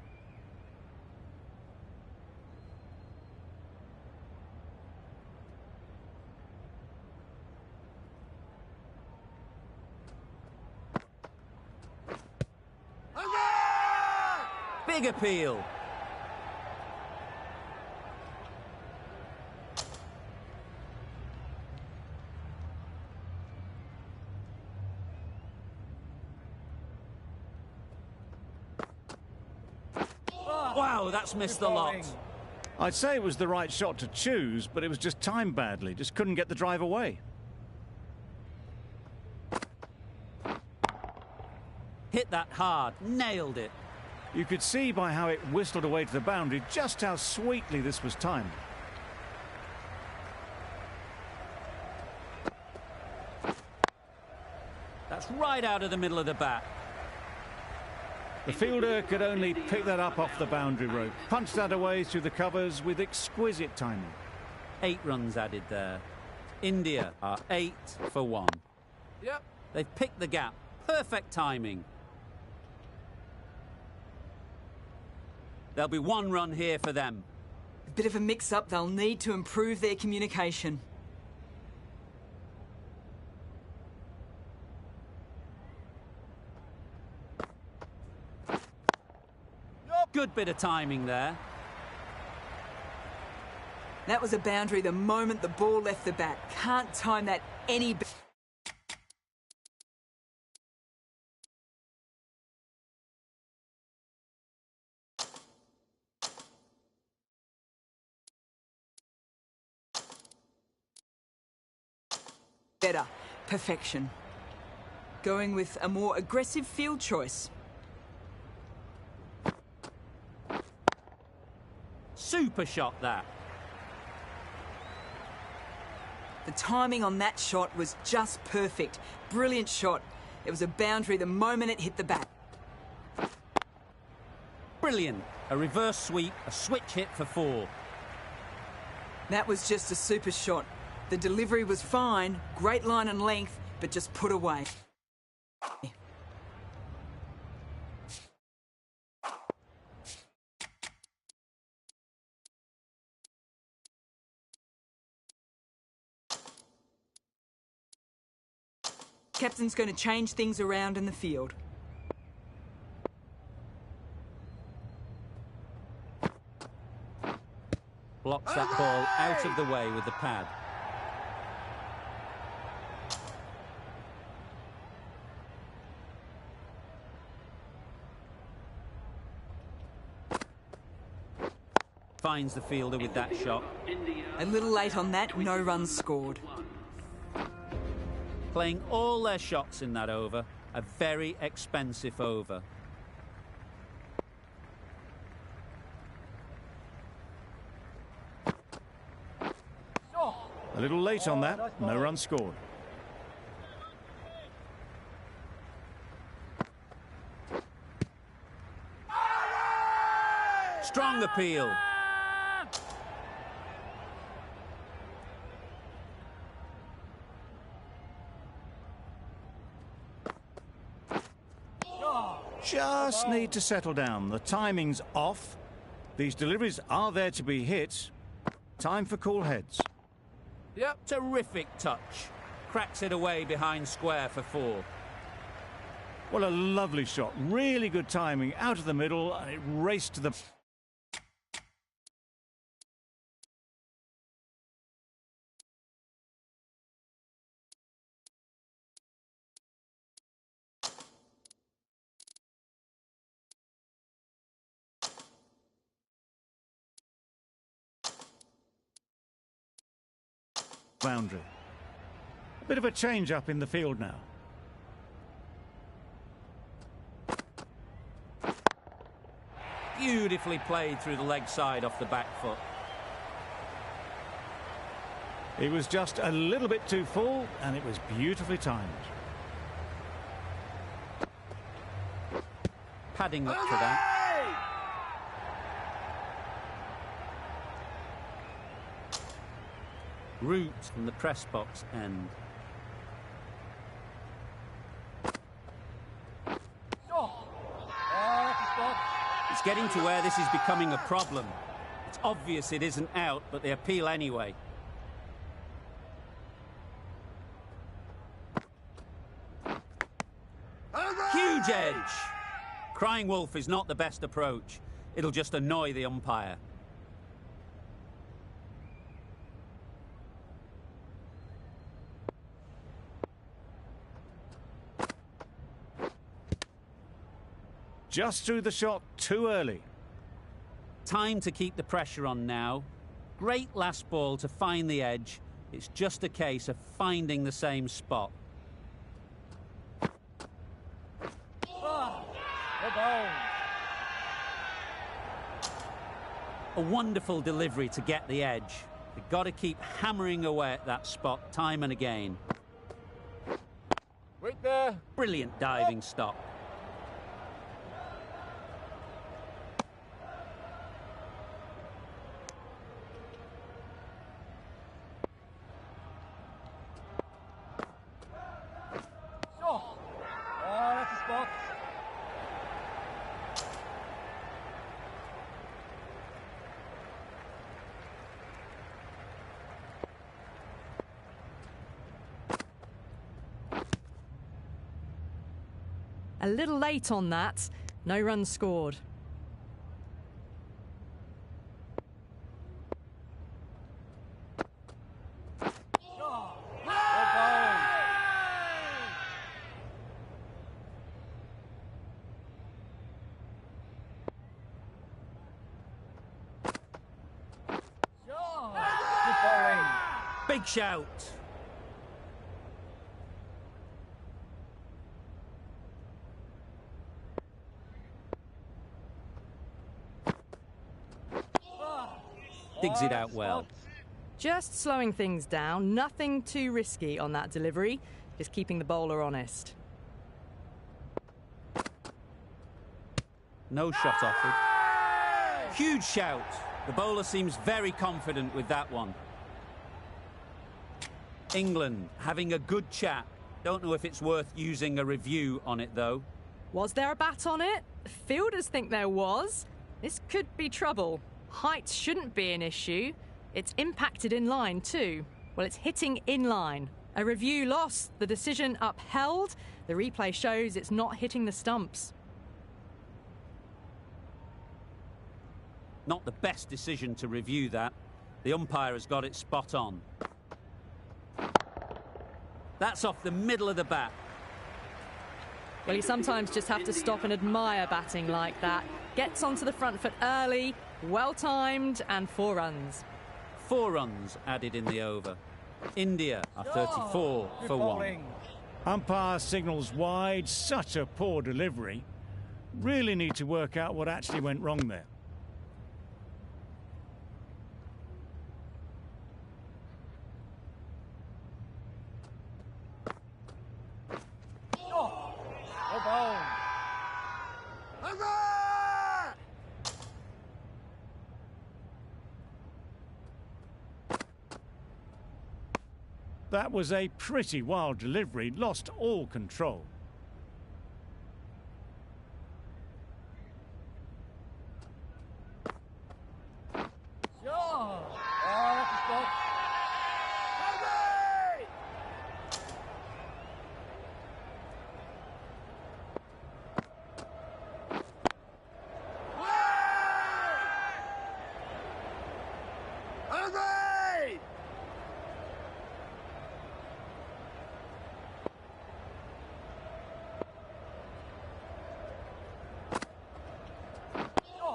[SPEAKER 2] Big appeal. Wow, that's missed the lot.
[SPEAKER 3] I'd say it was the right shot to choose, but it was just timed badly. Just couldn't get the drive away.
[SPEAKER 2] Hit that hard, nailed it.
[SPEAKER 3] You could see by how it whistled away to the boundary just how sweetly this was timed.
[SPEAKER 2] That's right out of the middle of the bat.
[SPEAKER 3] The fielder could only pick that up off the boundary rope, punch that away through the covers with exquisite timing.
[SPEAKER 2] 8 runs added there. India are 8 for 1.
[SPEAKER 1] Yep.
[SPEAKER 2] They've picked the gap. Perfect timing. There'll be 1 run here for them.
[SPEAKER 5] A bit of a mix-up. They'll need to improve their communication.
[SPEAKER 2] Good bit of timing there.
[SPEAKER 5] That was a boundary the moment the ball left the bat. Can't time that any better. Perfection. Going with a more aggressive field choice.
[SPEAKER 2] Super shot that.
[SPEAKER 5] The timing on that shot was just perfect. Brilliant shot. It was a boundary the moment it hit the bat.
[SPEAKER 2] Brilliant. A reverse sweep, a switch hit for 4.
[SPEAKER 5] That was just a super shot. The delivery was fine, great line and length, but just put away. Captain's going to change things around in the field.
[SPEAKER 2] Blocks that ball out of the way with the pad. Finds the fielder with that shot.
[SPEAKER 5] A little late on that, no runs scored.
[SPEAKER 2] Playing all their shots in that over. A very expensive over.
[SPEAKER 3] A little late on that, no run scored.
[SPEAKER 2] Strong appeal.
[SPEAKER 3] Just need to settle down. The timing's off. These deliveries are there to be hit. Time for cool heads.
[SPEAKER 2] Yep. Terrific touch. Cracks it away behind square for 4.
[SPEAKER 3] Well, a lovely shot. Really good timing. Out of the middle, and it raced to the... boundary. A bit of a change-up in the field now.
[SPEAKER 2] Beautifully played through the leg side off the back foot.
[SPEAKER 3] He was just a little bit too full, and it was beautifully timed.
[SPEAKER 2] Padding up to that. Root from the press box end. It's getting to where this is becoming a problem. It's obvious it isn't out, but they appeal anyway. Huge edge! Crying wolf is not the best approach. It'll just annoy the umpire.
[SPEAKER 3] Just threw the shot too early.
[SPEAKER 2] Time to keep the pressure on now. Great last ball to find the edge. It's just a case of finding the same spot. A wonderful delivery to get the edge. They've got to keep hammering away at that spot time and again.
[SPEAKER 1] Wait there.
[SPEAKER 2] Brilliant diving stop.
[SPEAKER 1] That's a spot.
[SPEAKER 4] A little late on that. No runs scored.
[SPEAKER 2] Big shout. Digs it out well.
[SPEAKER 4] Just slowing things down. Nothing too risky on that delivery. Just keeping the bowler honest.
[SPEAKER 2] No shot offered. Huge shout. The bowler seems very confident with that one. England having a good chat. Don't know if it's worth using a review on it, though.
[SPEAKER 4] Was there a bat on it? Fielders think there was. This could be trouble. Height shouldn't be an issue. It's impacted in line too. Well, it's hitting in line. A review lost, the decision upheld. The replay shows it's not hitting the stumps.
[SPEAKER 2] Not the best decision to review that. The umpire has got it spot on. That's off the middle of the bat.
[SPEAKER 4] Well, you sometimes just have to stop and admire batting like that. Gets onto the front foot early, well-timed, and 4 runs.
[SPEAKER 2] 4 runs added in the over. India are 34 for 1.
[SPEAKER 3] Umpire signals wide. Such a poor delivery. Really need to work out what actually went wrong there. That was a pretty wild delivery, lost all control.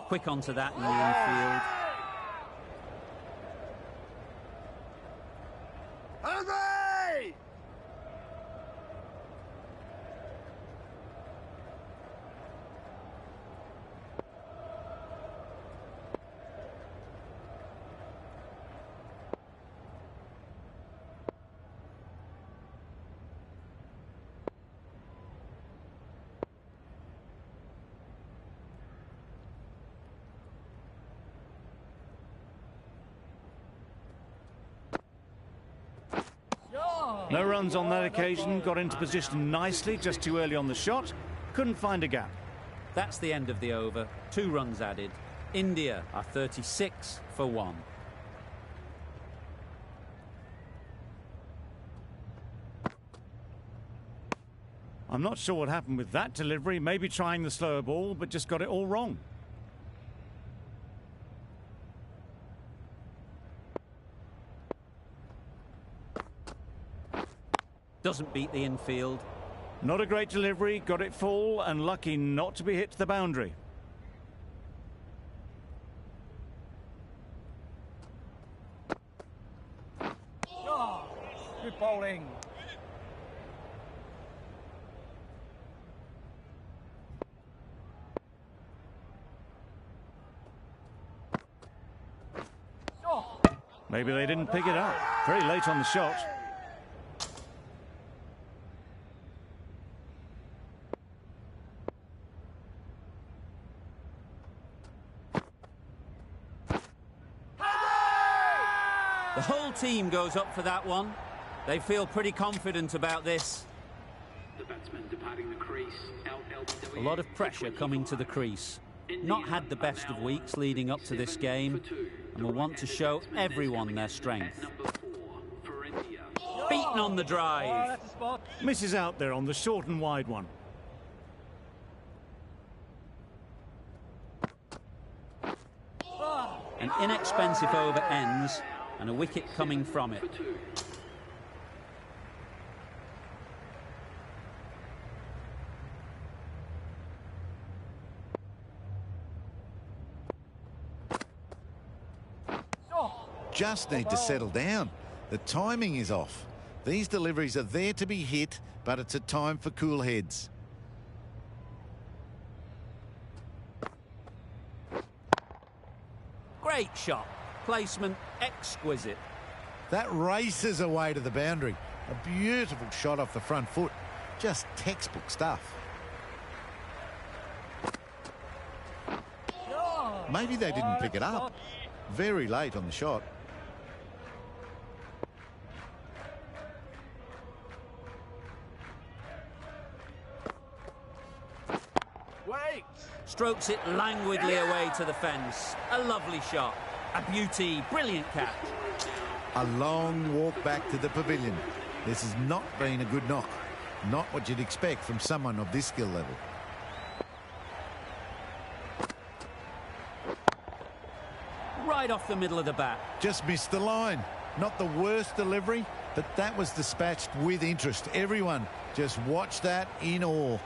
[SPEAKER 2] Quick onto that in the infield.
[SPEAKER 3] No runs on that occasion, got into position nicely, just too early on the shot, couldn't find a gap.
[SPEAKER 2] That's the end of the over. 2 runs added. India are 36 for 1.
[SPEAKER 3] I'm not sure what happened with that delivery, maybe trying the slower ball, but just got it all wrong.
[SPEAKER 2] Doesn't beat the infield.
[SPEAKER 3] Not a great delivery, got it full and lucky not to be hit to the boundary.
[SPEAKER 1] Good bowling.
[SPEAKER 3] Maybe they didn't pick it up. Very late on the shot.
[SPEAKER 2] The whole team goes up for that one. They feel pretty confident about this.
[SPEAKER 6] The batsman departing the crease.
[SPEAKER 2] A lot of pressure coming to the crease. Not had the best of weeks leading up to this game, and will want to show everyone their strength. Beaten on the drive.
[SPEAKER 3] Misses out there on the short and wide one.
[SPEAKER 2] An inexpensive over ends, and a wicket coming from it.
[SPEAKER 7] Just need to settle down. The timing is off. These deliveries are there to be hit, but it's a time for cool heads.
[SPEAKER 2] Great shot. Placement exquisite.
[SPEAKER 7] That races away to the boundary. A beautiful shot off the front foot. Just textbook stuff. Maybe they didn't pick it up. Very late on the shot.
[SPEAKER 1] Wait!
[SPEAKER 2] Strokes it languidly away to the fence. A lovely shot. A beauty. Brilliant catch.
[SPEAKER 7] A long walk back to the pavilion. This has not been a good knock. Not what you'd expect from someone of this skill level.
[SPEAKER 2] Right off the middle of the bat.
[SPEAKER 7] Just missed the line. Not the worst delivery, but that was dispatched with interest. Everyone just watched that in awe.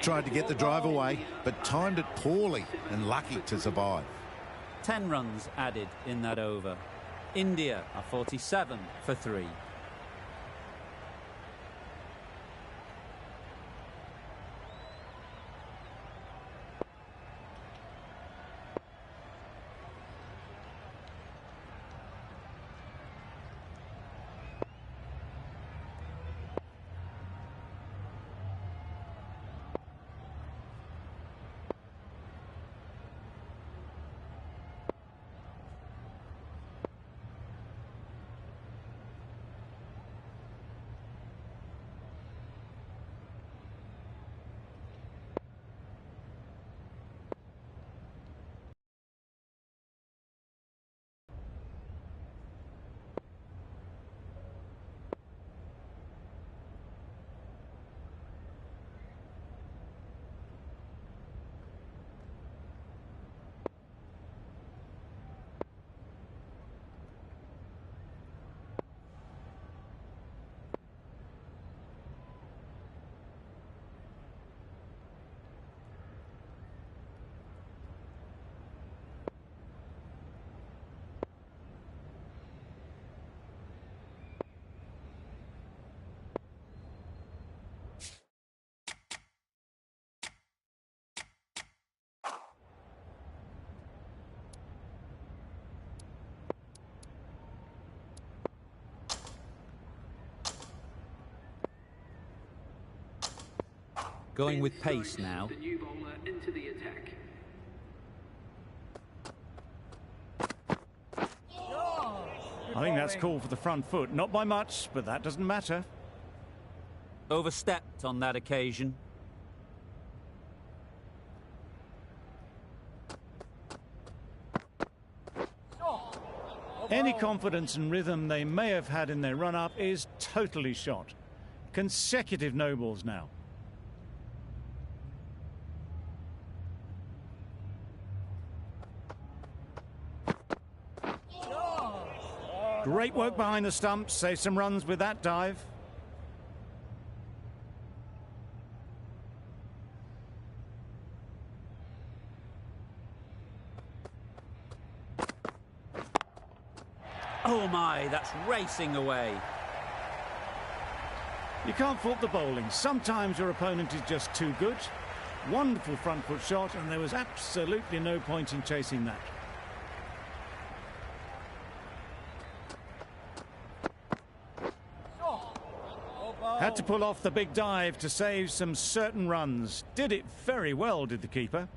[SPEAKER 7] Tried to get the drive away, but timed it poorly and lucky to survive.
[SPEAKER 2] 10 runs added in that over. India are 47 for 3. Going with pace now.
[SPEAKER 6] The new bowler into the attack.
[SPEAKER 3] I think that's called for the front foot. Not by much, but that doesn't matter.
[SPEAKER 2] Overstepped on that occasion.
[SPEAKER 3] Any confidence and rhythm they may have had in their run-up is totally shot. Consecutive no balls now. Great work behind the stumps, save some runs with that dive.
[SPEAKER 2] Oh my, that's racing away.
[SPEAKER 3] You can't fault the bowling. Sometimes your opponent is just too good. Wonderful front foot shot, and there was absolutely no point in chasing that. Had to pull off the big dive to save some certain runs. Did it very well, did the keeper.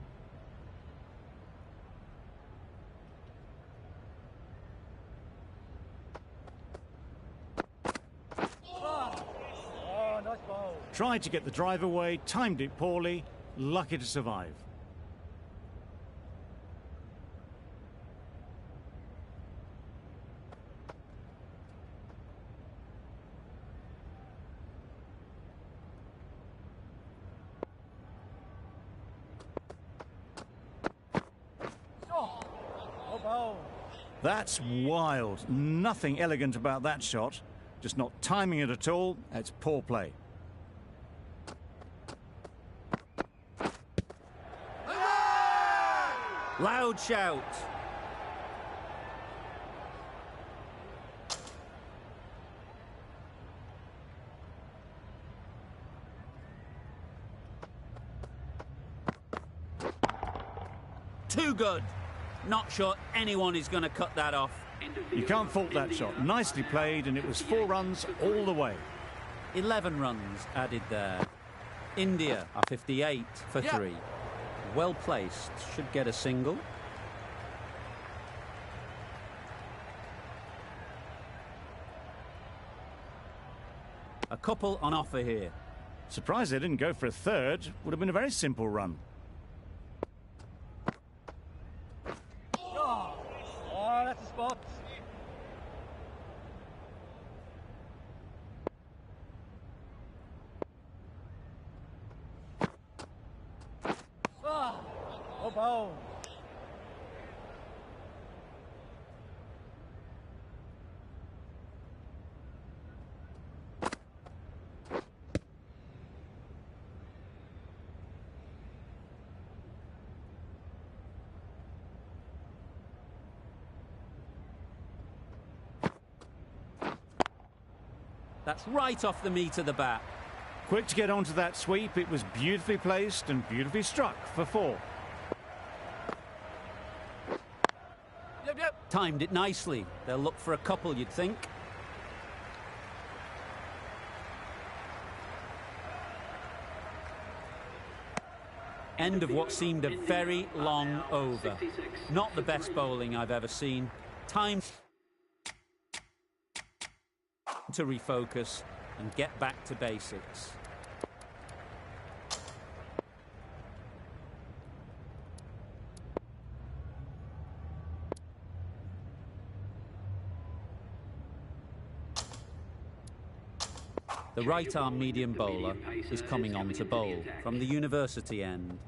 [SPEAKER 3] Tried to get the drive away, timed it poorly, lucky to survive. That's wild. Nothing elegant about that shot. Just not timing it at all. It's poor play.
[SPEAKER 2] Loud shout. Too good. Not sure anyone is going to cut that off.
[SPEAKER 3] You can't fault that shot. Nicely played, and it was 4 runs all the way.
[SPEAKER 2] 11 runs added there. India are 58 for 3. Well placed. Should get a single. A couple on offer here.
[SPEAKER 3] Surprised they didn't go for a third. Would have been a very simple run.
[SPEAKER 1] Oh, that's a spot. Oh, bow.
[SPEAKER 2] That's right off the meat of the bat.
[SPEAKER 3] Quick to get onto that sweep. It was beautifully placed and beautifully struck for 4.
[SPEAKER 2] Timed it nicely. They'll look for a couple, you'd think. End of what seemed a very long over. Not the best bowling I've ever seen. Time to refocus and get back to basics. The right-arm medium bowler is coming on to bowl from the university end.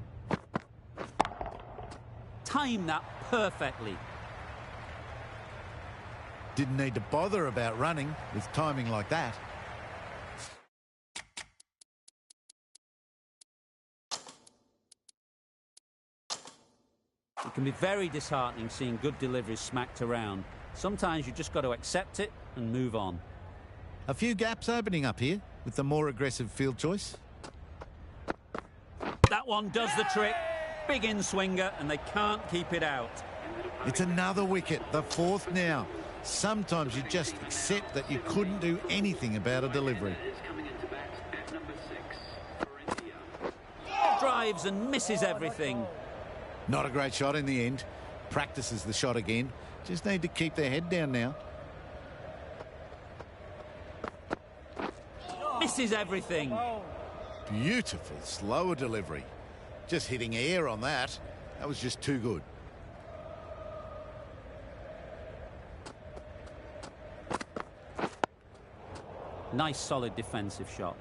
[SPEAKER 2] Time that perfectly.
[SPEAKER 7] Didn't need to bother about running with timing like that.
[SPEAKER 2] It can be very disheartening seeing good deliveries smacked around. Sometimes you just got to accept it and move on.
[SPEAKER 7] A few gaps opening up here with the more aggressive field choice.
[SPEAKER 2] That one does the trick. Big in-swinger, and they can't keep it out.
[SPEAKER 7] It's another wicket, the 4th now. Sometimes you just accept that you couldn't do anything about a delivery.
[SPEAKER 2] Dives and misses everything.
[SPEAKER 7] Not a great shot in the end. Practices the shot again. Just need to keep their head down now.
[SPEAKER 2] Misses everything.
[SPEAKER 7] Beautiful, slower delivery. Just hitting air on that. That was just too good.
[SPEAKER 2] Nice, solid defensive shot.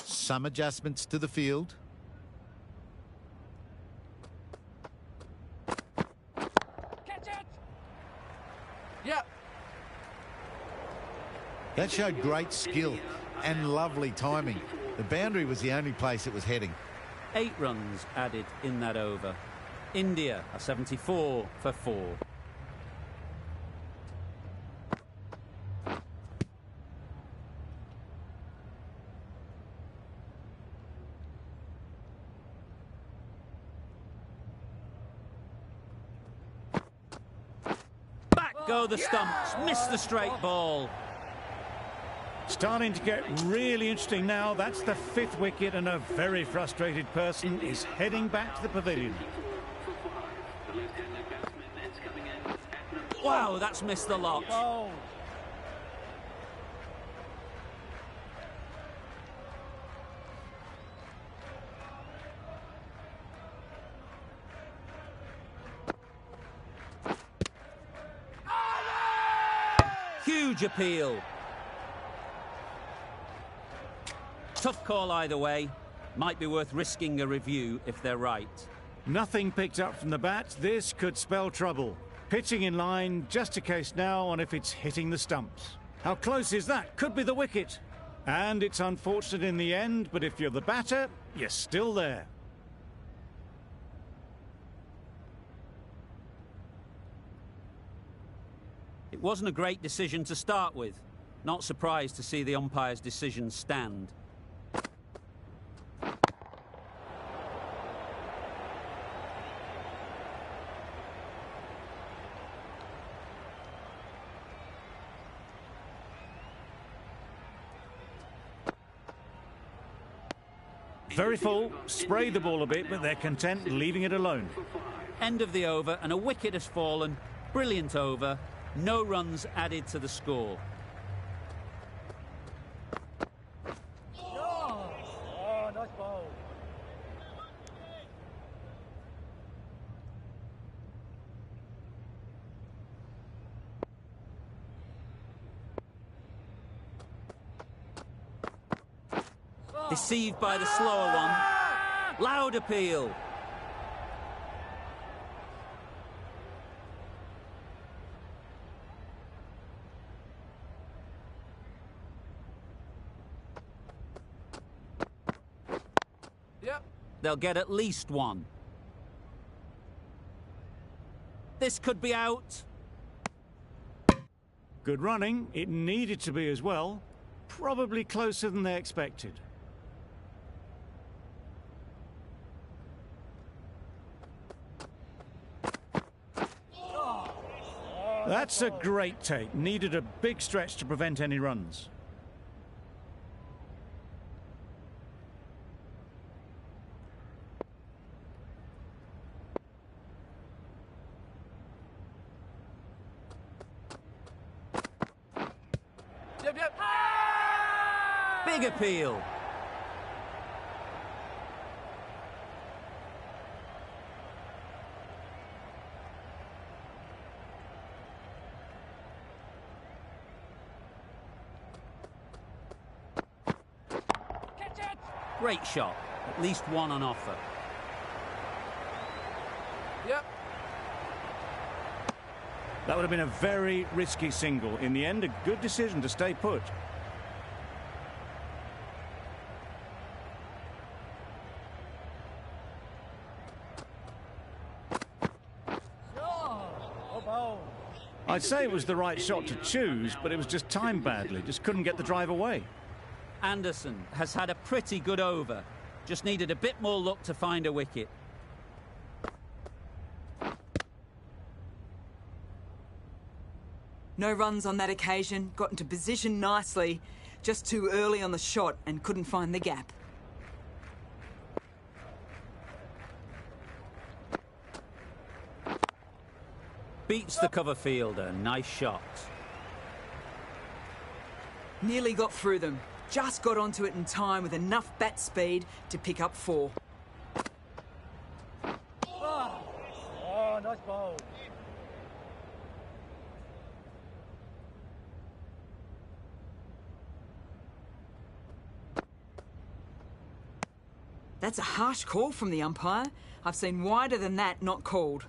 [SPEAKER 7] Some adjustments to the field.
[SPEAKER 1] Catch it!
[SPEAKER 5] Yep.
[SPEAKER 7] That showed great skill and lovely timing. The boundary was the only place it was heading.
[SPEAKER 2] 8 runs added in that over. India are 74 for 4. Back go the stumps. Missed the straight ball.
[SPEAKER 3] Starting to get really interesting now. That's the 5th wicket, and a very frustrated person is heading back to the pavilion.
[SPEAKER 2] Wow, that's missed the lot.
[SPEAKER 1] Oh.
[SPEAKER 2] Huge appeal. Tough call either way. Might be worth risking a review if they're right.
[SPEAKER 3] Nothing picked up from the bat. This could spell trouble. Pitching in line, just a case now on if it's hitting the stumps. How close is that? Could be the wicket. And it's unfortunate in the end, but if you're the batter, you're still there.
[SPEAKER 2] It wasn't a great decision to start with. Not surprised to see the umpire's decision stand.
[SPEAKER 3] Very full, spray the ball a bit, but they're content leaving it alone.
[SPEAKER 2] End of the over and a wicket has fallen. Brilliant over. No runs added to the score.
[SPEAKER 1] Oh, nice ball.
[SPEAKER 2] Deceived by the slower one. Loud appeal.
[SPEAKER 5] Yep.
[SPEAKER 2] They'll get at least one. This could be out.
[SPEAKER 3] Good running. It needed to be as well. Probably closer than they expected. That's a great take. Needed a big stretch to prevent any runs.
[SPEAKER 5] Yep, yep.
[SPEAKER 2] Big appeal.
[SPEAKER 1] Catch it!
[SPEAKER 2] Great shot. At least one on offer.
[SPEAKER 5] Yep.
[SPEAKER 3] That would have been a very risky single. In the end, a good decision to stay put.
[SPEAKER 1] Oh, ball.
[SPEAKER 3] I'd say it was the right shot to choose, but it was just timed badly. Just couldn't get the drive away.
[SPEAKER 2] Anderson has had a pretty good over. Just needed a bit more luck to find a wicket.
[SPEAKER 5] No runs on that occasion, got into position nicely, just too early on the shot and couldn't find the gap.
[SPEAKER 2] Beats the cover fielder. Nice shot.
[SPEAKER 5] Nearly got through them. Just got onto it in time with enough bat speed to pick up 4.
[SPEAKER 1] Oh, nice bowl.
[SPEAKER 5] That's a harsh call from the umpire. I've seen wider than that not called.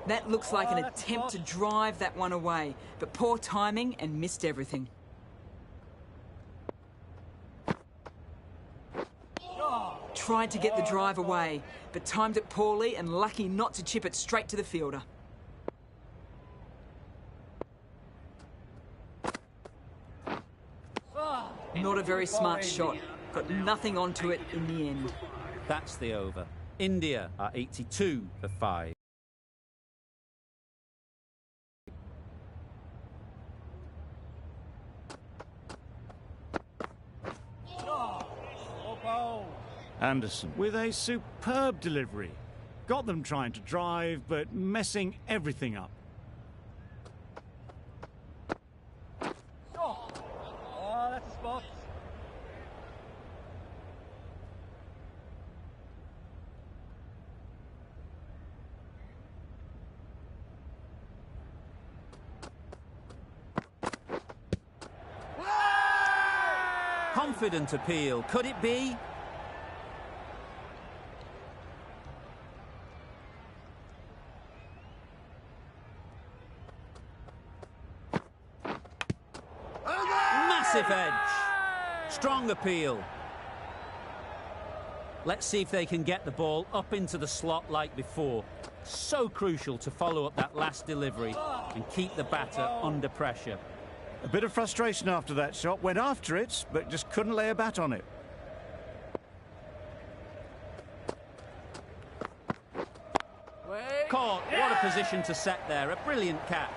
[SPEAKER 5] That looks like an attempt to drive that one away, but poor timing and missed everything. Tried to get the drive away, but timed it poorly and lucky not to chip it straight to the fielder. Not a very smart shot. Got nothing onto it in the end.
[SPEAKER 2] That's the over. India are 82 for 5.
[SPEAKER 3] Anderson with a superb delivery. Got them trying to drive, but messing everything up.
[SPEAKER 1] Oh, that's a spot.
[SPEAKER 2] Confident appeal. Could it be? Massive edge. Strong appeal. Let's see if they can get the ball up into the slot like before. So crucial to follow up that last delivery and keep the batter under pressure.
[SPEAKER 3] A bit of frustration after that shot. Went after it, but just couldn't lay a bat on it.
[SPEAKER 2] Caught. What a position to set there. A brilliant catch.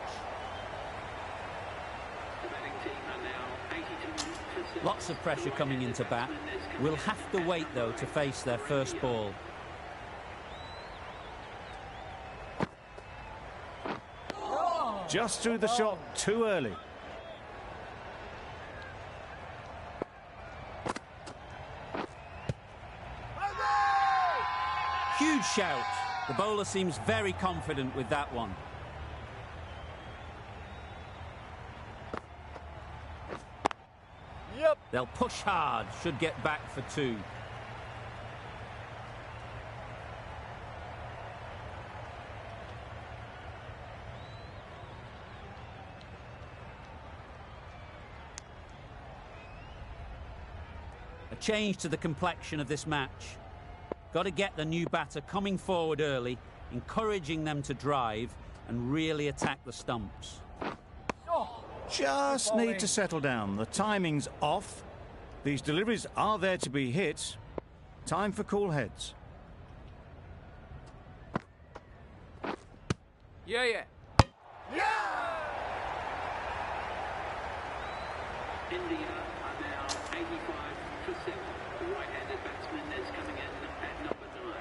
[SPEAKER 2] Lots of pressure coming into bat. Will have to wait, though, to face their first ball.
[SPEAKER 3] Just threw the shot too early.
[SPEAKER 2] Huge shout. The bowler seems very confident with that one.
[SPEAKER 1] Yep.
[SPEAKER 2] They'll push hard, should get back for 2. A change to the complexion of this match. Got to get the new batter coming forward early, encouraging them to drive and really attack the stumps.
[SPEAKER 3] Just need to settle down. The timing's off. These deliveries are there to be hit. Time for cool heads.
[SPEAKER 1] Yeah.
[SPEAKER 6] India are now 85 for 7. The right-handed batsman is coming in at number 9.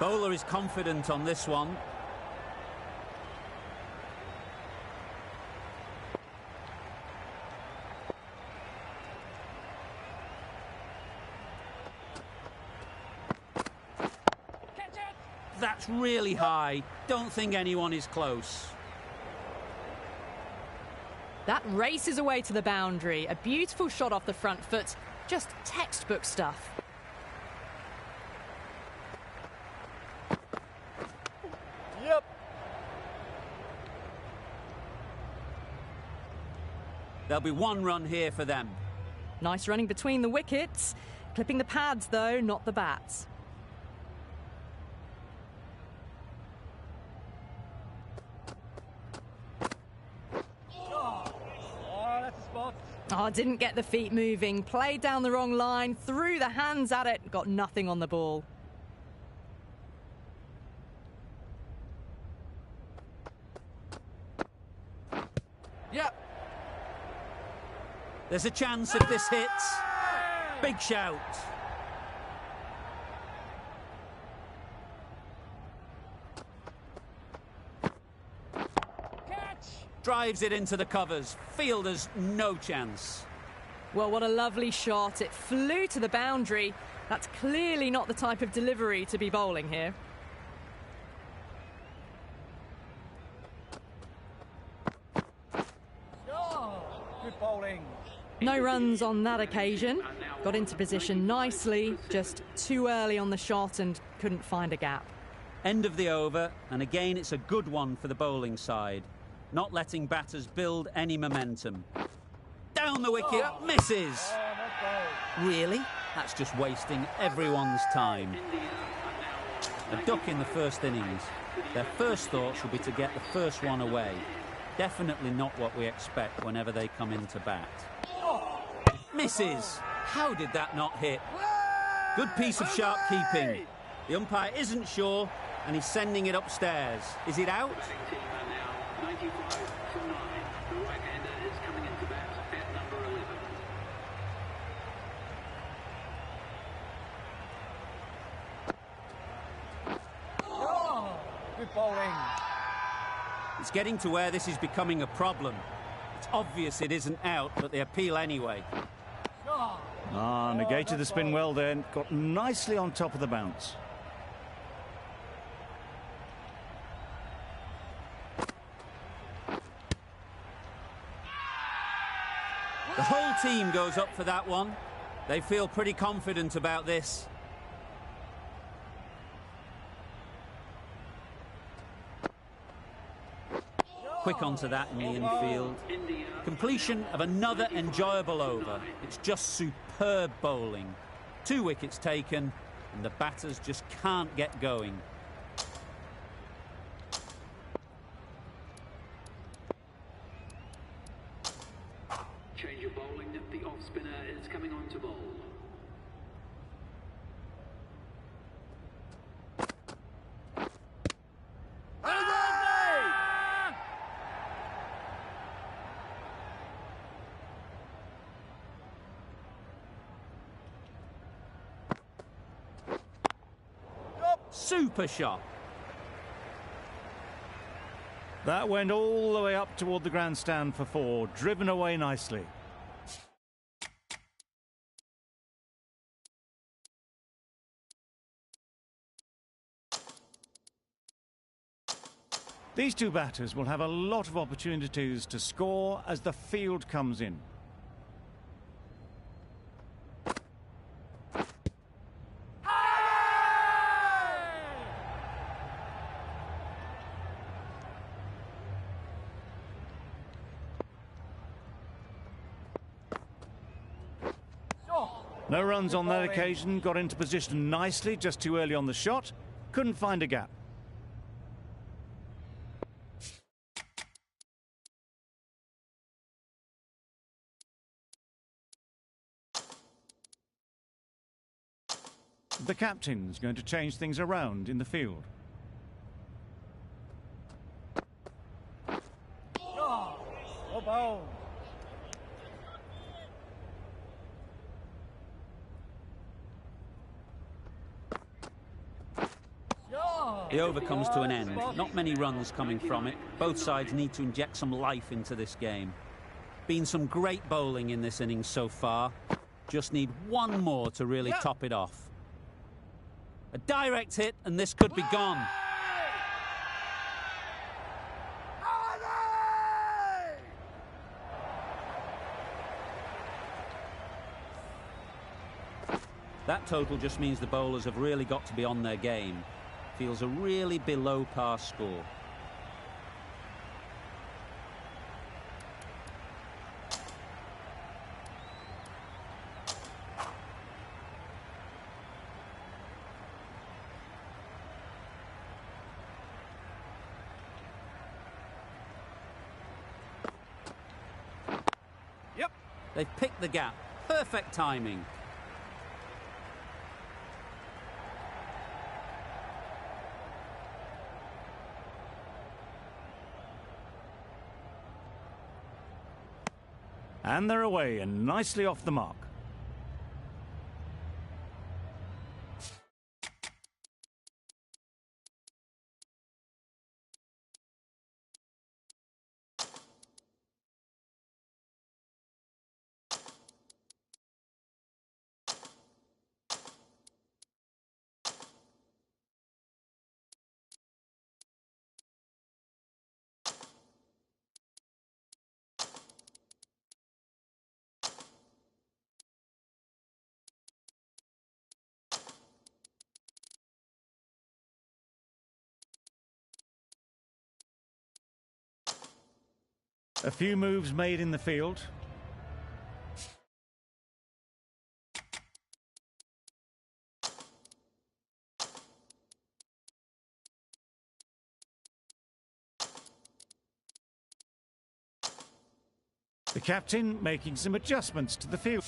[SPEAKER 2] Bowler is confident on this one. That's really high. Don't think anyone is close.
[SPEAKER 4] That races away to the boundary. A beautiful shot off the front foot. Just textbook stuff.
[SPEAKER 1] Yep.
[SPEAKER 2] There'll be 1 run here for them.
[SPEAKER 4] Nice running between the wickets. Clipping the pads, though, not the bats. Oh, didn't get the feet moving. Played down the wrong line, threw the hands at it, got nothing on the ball.
[SPEAKER 1] Yep.
[SPEAKER 2] There's a chance if this hits. Big shout. Drives it into the covers. Fielders, no chance.
[SPEAKER 4] Well, what a lovely shot. It flew to the boundary. That's clearly not the type of delivery to be bowling here.
[SPEAKER 1] Oh, good bowling.
[SPEAKER 4] No runs on that occasion. Got into position nicely, just too early on the shot and couldn't find a gap.
[SPEAKER 2] End of the over, and again it's a good one for the bowling side. Not letting batters build any momentum. Down the wicket, misses.
[SPEAKER 1] Oh, not bowled.
[SPEAKER 2] Really? That's just wasting everyone's time. A duck in the first innings. Their first thoughts will be to get the first one away. Definitely not what we expect whenever they come into bat. Misses. How did that not hit? Good piece of sharp keeping. The umpire isn't sure, and he's sending it upstairs. Is it out?
[SPEAKER 6] Batting team are now 95 for 9. The right-hander is coming into bat at number 11.
[SPEAKER 1] Oh, good bowling.
[SPEAKER 2] It's getting to where this is becoming a problem. It's obvious it isn't out, but they appeal anyway.
[SPEAKER 1] Oh,
[SPEAKER 3] Ah, negated the spin well then. Got nicely on top of the bounce.
[SPEAKER 2] The whole team goes up for that one. They feel pretty confident about this. Quick onto that in the infield. Completion of another enjoyable over. It's just superb bowling. 2 wickets taken, and the batters just can't get going.
[SPEAKER 6] Change of bowling. The off spinner is coming on to bowl.
[SPEAKER 2] Super shot.
[SPEAKER 3] That went all the way up toward the grandstand for 4, driven away nicely. These two batters will have a lot of opportunities to score as the field comes in. No runs on that occasion, got into position nicely, just too early on the shot, couldn't find a gap. The captain's going to change things around in the field.
[SPEAKER 1] oh, well bowled.
[SPEAKER 2] The over comes to an end. Not many runs coming from it. Both sides need to inject some life into this game. Been some great bowling in this innings so far. Just need one more to really top it off. A direct hit, and this could be gone. That total just means the bowlers have really got to be on their game. Feels a really below par score. They've picked the gap. Perfect timing.
[SPEAKER 3] And they're away and nicely off the mark. A few moves made in the field. The captain making some adjustments to the field.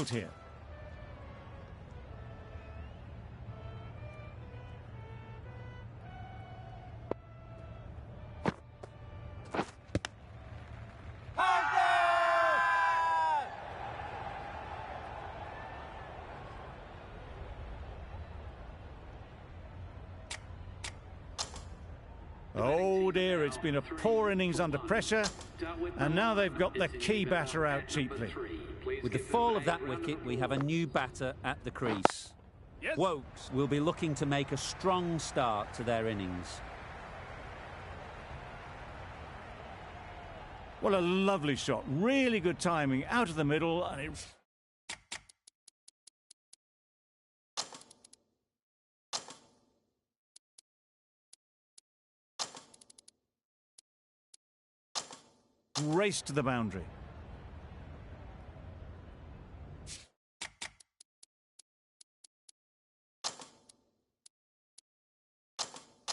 [SPEAKER 3] Here. Oh dear, it's been a poor innings under pressure, and now they've got the key batter out cheaply.
[SPEAKER 2] With the fall of that wicket, we have a new batter at the crease. Yes. Wokes will be looking to make a strong start to their innings.
[SPEAKER 3] What a lovely shot. Really good timing out of the middle, and it... raced to the boundary.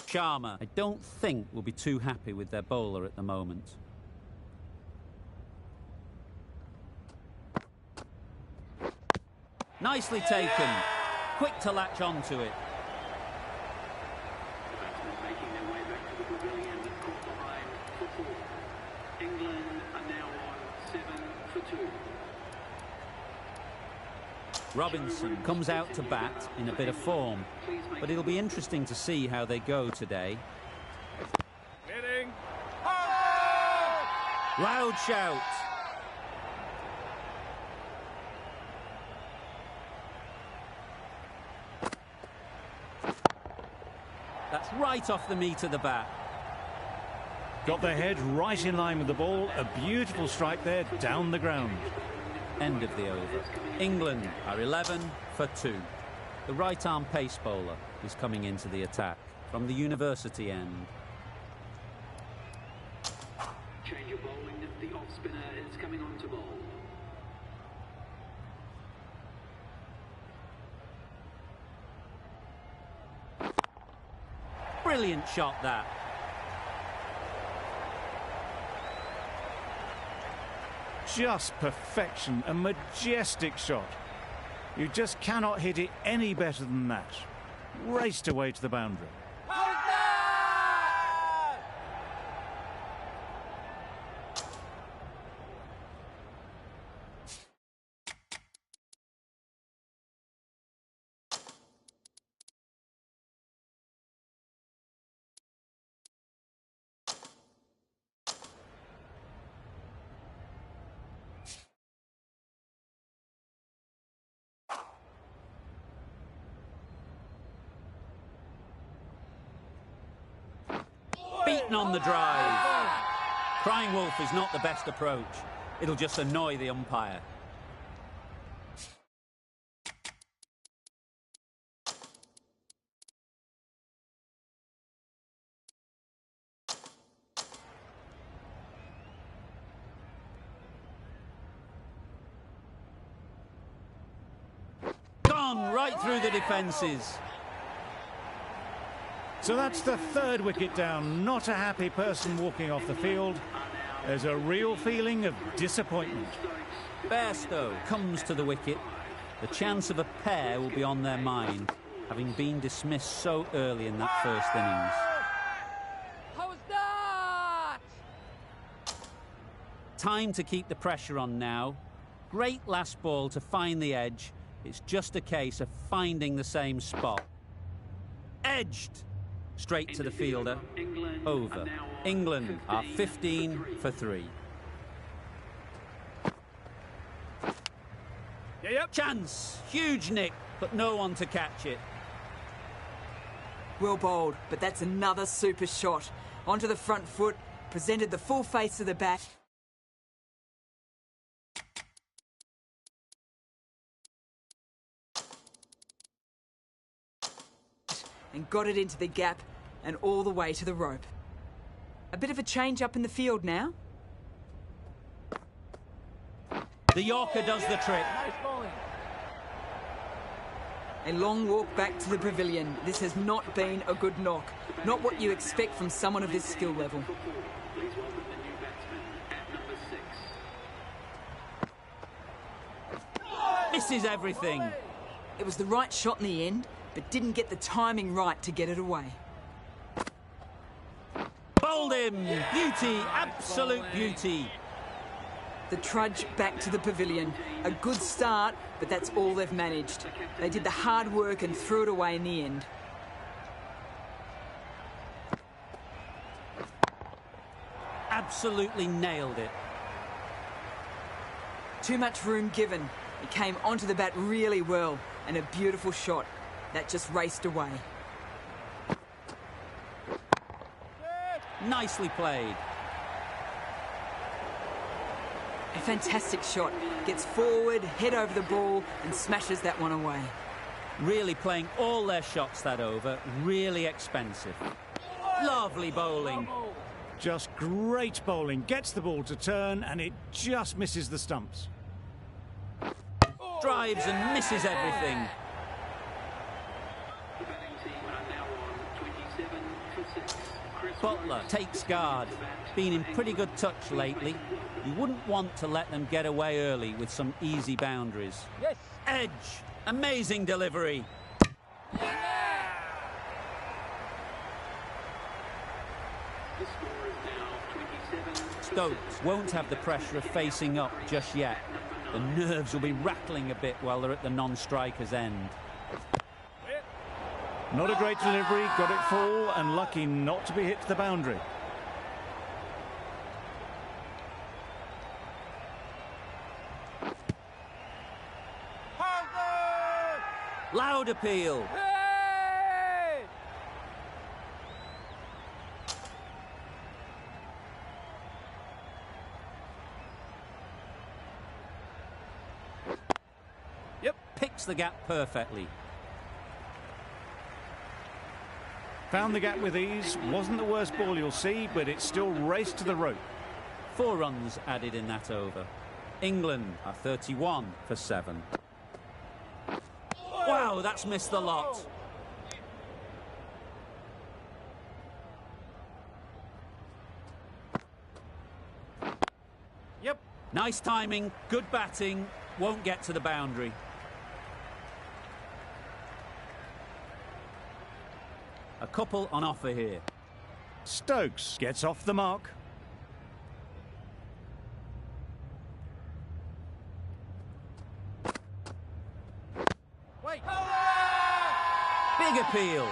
[SPEAKER 2] Sharma, I don't think, will be too happy with their bowler at the moment. Nicely taken. Quick to latch onto it.
[SPEAKER 6] The batsmen making their way back to the pavilion and caught behind for 4. England are now on 7 for 2.
[SPEAKER 2] Robinson comes out to bat in a bit of form, but it'll be interesting to see how they go today.
[SPEAKER 1] Hitting.
[SPEAKER 2] Loud shout. That's right off the meat of the bat.
[SPEAKER 3] Got their head right in line with the ball. A beautiful strike there down the ground.
[SPEAKER 2] End of the over. England are 11 for 2. The right-arm pace bowler is coming into the attack from the university end.
[SPEAKER 6] Change of bowling. The off spinner is coming on to bowl.
[SPEAKER 2] Brilliant shot, that.
[SPEAKER 3] Just perfection, a majestic shot. You just cannot hit it any better than that. Raced away to the boundary.
[SPEAKER 2] Beaten on the drive. Crying wolf is not the best approach. It'll just annoy the umpire. Swung right through the defences.
[SPEAKER 3] So that's the third wicket down. Not a happy person walking off the field. There's a real feeling of disappointment.
[SPEAKER 2] Bairstow comes to the wicket. The chance of a pair will be on their mind, having been dismissed so early in that first innings. Time to keep the pressure on now. Great last ball to find the edge. It's just a case of finding the same spot. Edged. Straight to the fielder. Over. England are 15 for 3.
[SPEAKER 1] Yep.
[SPEAKER 2] Chance. Huge nick, but no one to catch it.
[SPEAKER 5] Well bowled, but that's another super shot. Onto the front foot, presented the full face of the bat. And got it into the gap and all the way to the rope. A bit of a change up in the field now.
[SPEAKER 2] The Yorker does the trick.
[SPEAKER 5] A long walk back to the pavilion. This has not been a good knock. Not what you expect from someone of this skill level.
[SPEAKER 6] Please welcome the new batsman at number 6.
[SPEAKER 2] Misses everything.
[SPEAKER 5] It was the right shot in the end, but didn't get the timing right to get it away.
[SPEAKER 2] Bowled him. Beauty. Absolute beauty.
[SPEAKER 5] The trudge back to the pavilion. A good start, but that's all they've managed. They did the hard work and threw it away in the end.
[SPEAKER 2] Absolutely nailed it.
[SPEAKER 5] Too much room given. It came onto the bat really well, and a beautiful shot. That just raced away.
[SPEAKER 2] Nicely played.
[SPEAKER 5] A fantastic shot. Gets forward, head over the ball, and smashes that one away.
[SPEAKER 2] Really playing all their shots that over. Really expensive. Lovely bowling.
[SPEAKER 3] Just great bowling. Gets the ball to turn and it just misses the stumps.
[SPEAKER 2] Drives and misses everything.
[SPEAKER 6] The batting team are now on 27 for 6.
[SPEAKER 2] Butler takes guard. Been in pretty good touch lately. You wouldn't want to let them get away early with some easy boundaries.
[SPEAKER 1] Yes.
[SPEAKER 2] Edge. Amazing delivery.
[SPEAKER 6] The score is now 27 for 6.
[SPEAKER 2] Stokes won't have the pressure of facing up just yet. The nerves will be rattling a bit while they're at the non-striker's end.
[SPEAKER 3] Not a great delivery, got it full and lucky not to be hit to the boundary.
[SPEAKER 2] Loud appeal.
[SPEAKER 1] Yep.
[SPEAKER 2] Picks the gap perfectly.
[SPEAKER 3] Found the gap with ease. Wasn't the worst ball you'll see, but it still raced to the rope.
[SPEAKER 2] 4 runs added in that over. England are 31 for 7. Wow, that's missed the lot.
[SPEAKER 1] Yep.
[SPEAKER 2] Nice timing, good batting, won't get to the boundary. A couple on offer here.
[SPEAKER 3] Stokes gets off the mark.
[SPEAKER 1] Wait.
[SPEAKER 2] Big appeal.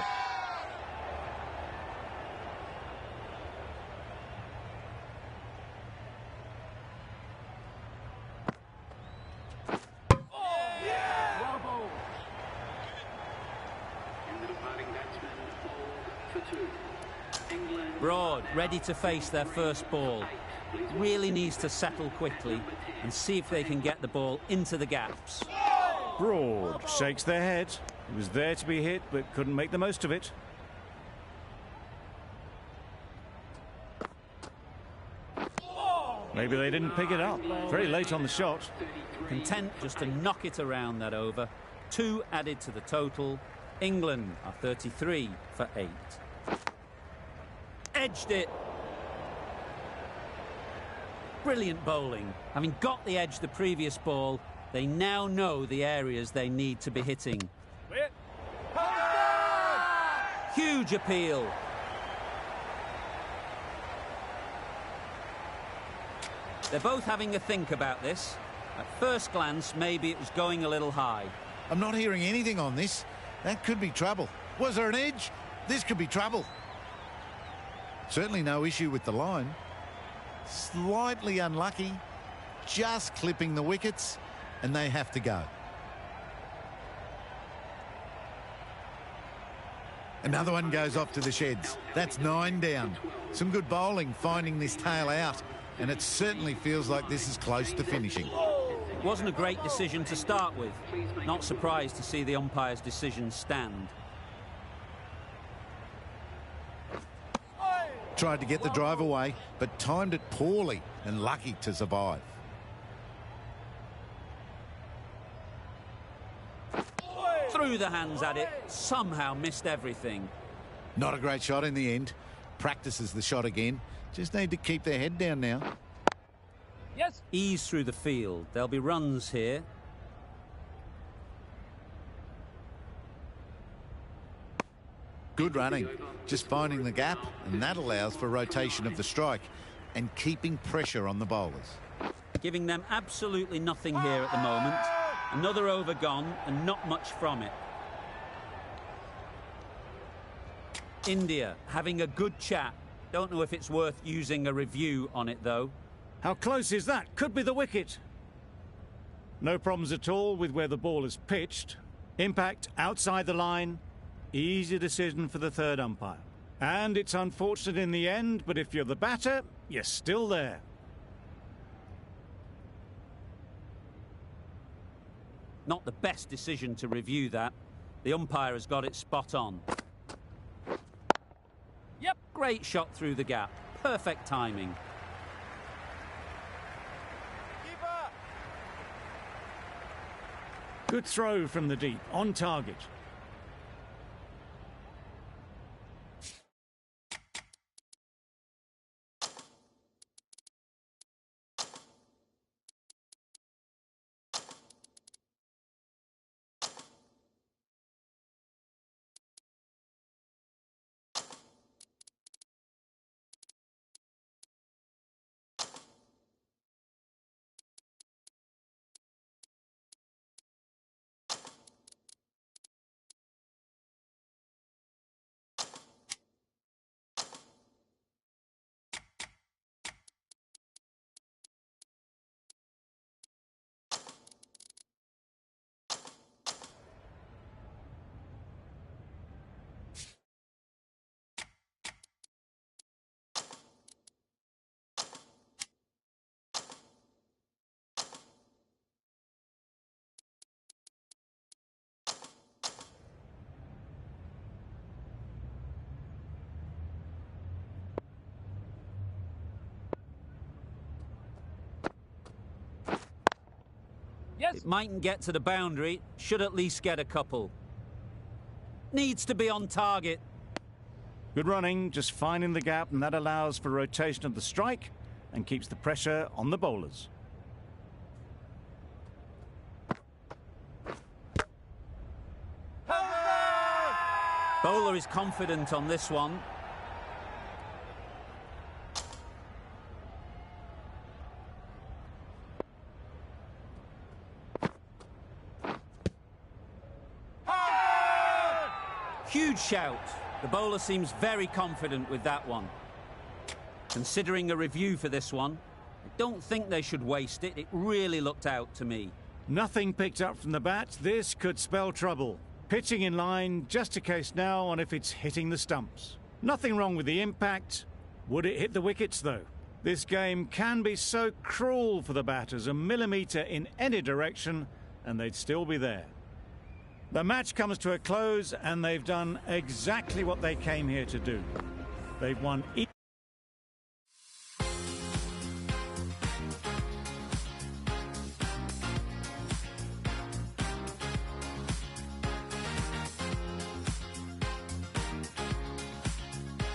[SPEAKER 2] Broad, ready to face their first ball. Really needs to settle quickly and see if they can get the ball into the gaps.
[SPEAKER 3] Broad shakes their head. He was there to be hit, but couldn't make the most of it. Maybe they didn't pick it up. Very late on the shot.
[SPEAKER 2] Content just to knock it around that over. 2 added to the total. England are 33 for 8. Edged it. Brilliant bowling. Having got the edge the previous ball, they now know the areas they need to be hitting. Huge appeal. They're both having a think about this. At first glance, maybe it was going a little high.
[SPEAKER 7] I'm not hearing anything on this. That could be trouble. Was there an edge? This could be trouble. Certainly no issue with the line. Slightly unlucky. Just clipping the wickets, and they have to go. Another one goes off to the sheds. That's 9 down. Some good bowling finding this tail out, and it certainly feels like this is close to finishing.
[SPEAKER 2] Wasn't a great decision to start with. Not surprised to see the umpire's decision stand.
[SPEAKER 7] Tried to get the drive away, but timed it poorly and lucky to survive.
[SPEAKER 2] Threw the hands at it, somehow missed everything.
[SPEAKER 7] Not a great shot in the end. Practices the shot again. Just need to keep their head down now.
[SPEAKER 1] Yes.
[SPEAKER 2] Ease through the field. There'll be runs here.
[SPEAKER 7] Good running. Just finding the gap, and that allows for rotation of the strike and keeping pressure on the bowlers.
[SPEAKER 2] Giving them absolutely nothing here at the moment. Another over gone and not much from it. India having a good chat. Don't know if it's worth using a review on it though.
[SPEAKER 3] How close is that? Could be the wicket. No problems at all with where the ball is pitched. Impact outside the line. Easy decision for the third umpire. And it's unfortunate in the end, but if you're the batter, you're still there.
[SPEAKER 2] Not the best decision to review that. The umpire has got it spot on.
[SPEAKER 1] Yep.
[SPEAKER 2] Great shot through the gap. Perfect timing.
[SPEAKER 1] Keeper.
[SPEAKER 3] Good throw from the deep, on target.
[SPEAKER 1] Yes.
[SPEAKER 2] It mightn't get to the boundary, should at least get a couple. Needs to be on target.
[SPEAKER 3] Good running, just finding the gap, and that allows for rotation of the strike and keeps the pressure on the bowlers.
[SPEAKER 2] Bowler is confident on this one. Huge shout. The bowler seems very confident with that one. Considering a review for this one, I don't think they should waste it. It really looked out to me.
[SPEAKER 3] Nothing picked up from the bat. This could spell trouble. Pitching in line, just a case now on if it's hitting the stumps. Nothing wrong with the impact. Would it hit the wickets, though? This game can be so cruel for the batters. A millimetre in any direction, and they'd still be there. The match comes to a close, and they've done exactly what they came here to do. They've won each